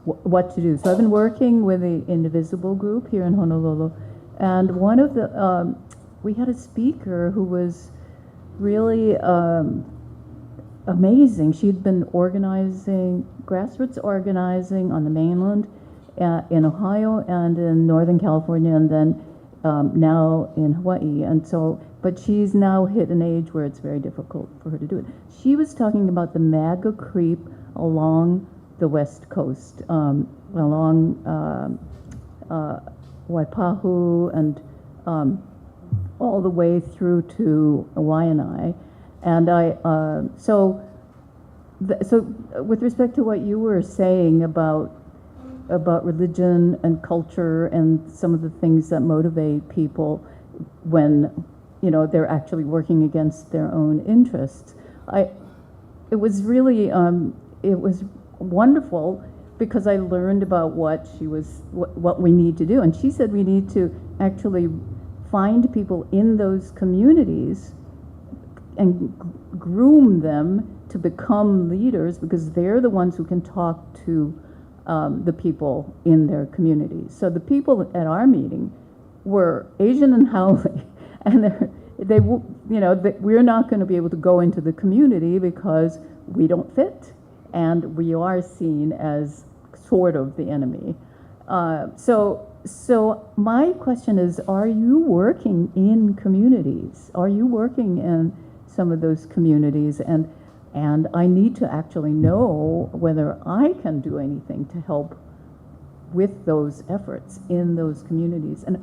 what to do. So I've been working with the Indivisible group here in Honolulu. And one of we had a speaker who was really amazing. She'd been organizing, grassroots organizing on the mainland, in Ohio and in Northern California, and then now in Hawaii. And so, but she's now hit an age where it's very difficult for her to do it. She was talking about the MAGA creep along the West Coast, along Waipahu and all the way through to Waianae. And so with respect to what you were saying about religion and culture and some of the things that motivate people when, you know, they're actually working against their own interests, it was really, it was wonderful because I learned about what we need to do. And she said we need to actually find people in those communities and groom them to become leaders, because they're the ones who can talk to the people in their communities. So the people at our meeting were Asian and Haole, and we're not going to be able to go into the community because we don't fit, and we are seen as sort of the enemy. So my question is, are you working in communities? Are you working in some of those communities? And I need to actually know whether I can do anything to help with those efforts in those communities. And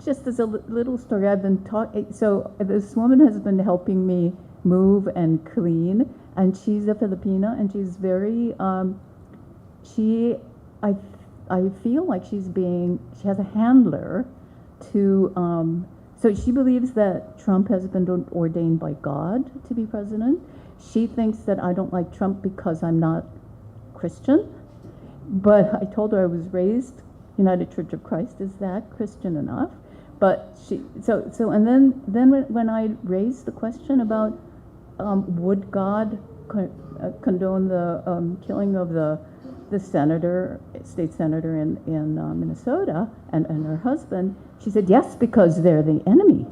just as a little story, I've been talking, so this woman has been helping me move and clean, and she's a Filipina, and she's very, I feel like she has a handler to, so she believes that Trump has been ordained by God to be president. She thinks that I don't like Trump because I'm not Christian, but I told her I was raised United Church of Christ. Is that Christian enough? But and then when I raised the question about would God condone the killing of the state senator in Minnesota and her husband, she said yes, because they're the enemy.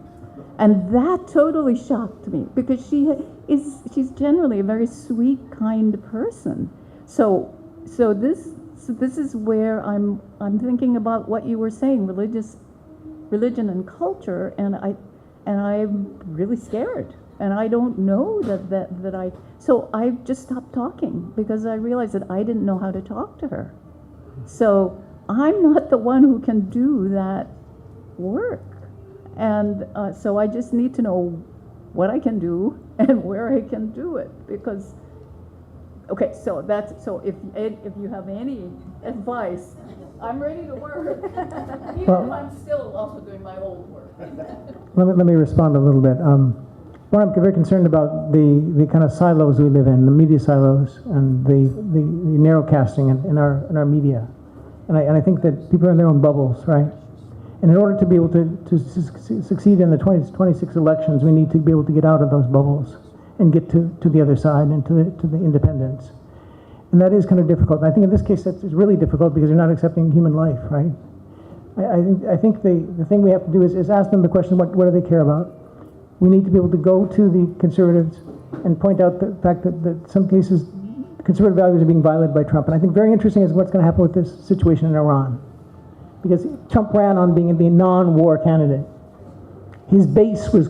And that totally shocked me, because she's generally a very sweet, kind person. So this is where I'm thinking about what you were saying, religion and culture, and I'm really scared, and I don't know so I just stopped talking because I realized that I didn't know how to talk to her. So I'm not the one who can do that work. And so I just need to know what I can do and where I can do it, because, okay, so if you have any advice, I'm ready to work, even if I'm still also doing my old work. Let me respond a little bit. One, I'm very concerned about the kind of silos we live in, the media silos, and the narrow casting in our media. And I think that people are in their own bubbles, right? And in order to be able to succeed in the 2026 elections, we need to be able to get out of those bubbles and get to the other side and to the independents. And that is kind of difficult. And I think in this case that's really difficult because you're not accepting human life, right? I think the thing we have to do is ask them the question, what do they care about? We need to be able to go to the conservatives and point out the fact that in some cases conservative values are being violated by Trump. And I think very interesting is what's going to happen with this situation in Iran. Because Trump ran on being the non-war candidate. His base was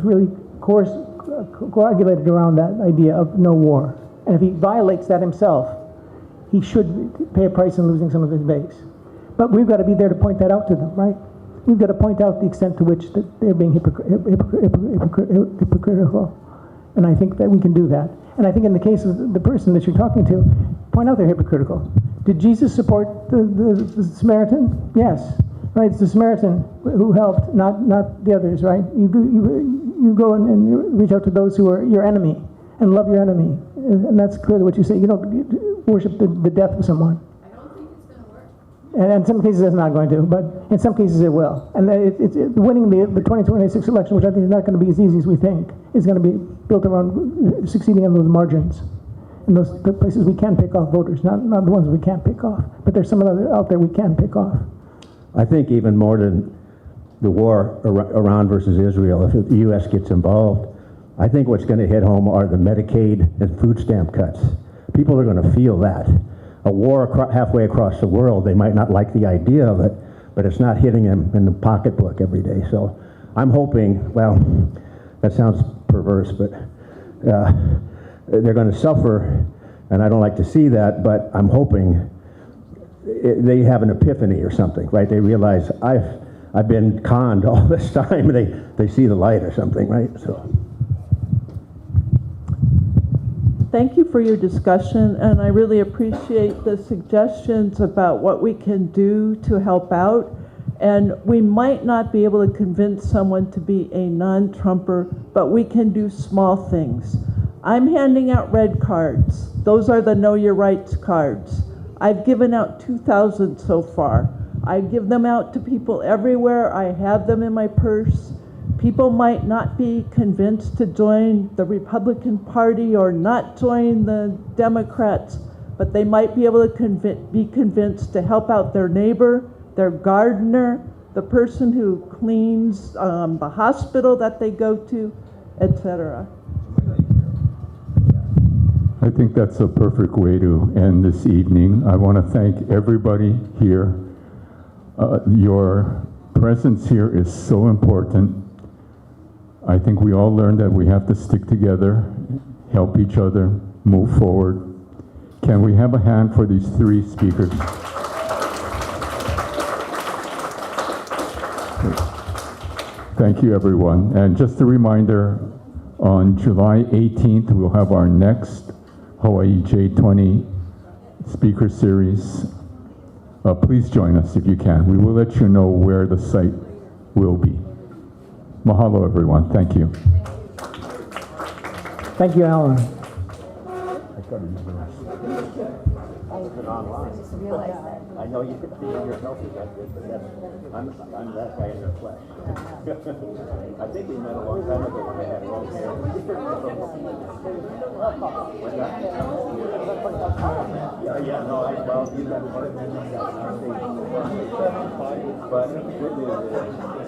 really coagulated around that idea of no war. And if he violates that himself, he should pay a price in losing some of his base. But we've got to be there to point that out to them, right? We've got to point out the extent to which that they're being hypocritical. And I think that we can do that. And I think in the case of the person that you're talking to, point out they're hypocritical. Did Jesus support the Samaritan? Yes, right. It's the Samaritan who helped, not the others, right? You go and reach out to those who are your enemy and love your enemy, and that's clearly what you say. You don't worship the death of someone. I don't think it's going to work. And in some cases it's not going to, but in some cases it will. And it's winning the 2026 election, which I think is not going to be as easy as we think, is going to be built around succeeding in those margins. And the places we can pick off voters, not the ones we can't pick off, but there's some out there we can pick off. I think even more than the war Iran versus Israel, if the U.S. gets involved, I think what's going to hit home are the Medicaid and food stamp cuts. People are going to feel that. A war halfway across the world, they might not like the idea of it, but it's not hitting them in the pocketbook every day. So I'm hoping, well, that sounds perverse, but they're going to suffer, and I don't like to see that, but I'm hoping they have an epiphany or something, right? They realize I've been conned all this time. They see the light or something, right? So. Thank you for your discussion, and I really appreciate the suggestions about what we can do to help out. And we might not be able to convince someone to be a non-Trumper, but we can do small things. I'm handing out red cards. Those are the Know Your Rights cards. I've given out 2,000 so far. I give them out to people everywhere. I have them in my purse. People might not be convinced to join the Republican Party or not join the Democrats, but they might be able to be convinced to help out their neighbor, their gardener, the person who cleans the hospital that they go to, etc. I think that's a perfect way to end this evening. I want to thank everybody here. Your presence here is so important. I think we all learned that we have to stick together, help each other, move forward. Can we have a hand for these three speakers? Thank you, everyone. And just a reminder, on July 18th, we'll have our next Hawaii J20 speaker series. Please join us if you can. We will let you know where the site will be. Mahalo, everyone. Thank you. Thank you, Alan. I know you could see yourself as that good, but I'm that guy in the flesh. I think we met a long time ago when I had long hair. Yeah, no, well, you got part of it. But good news is,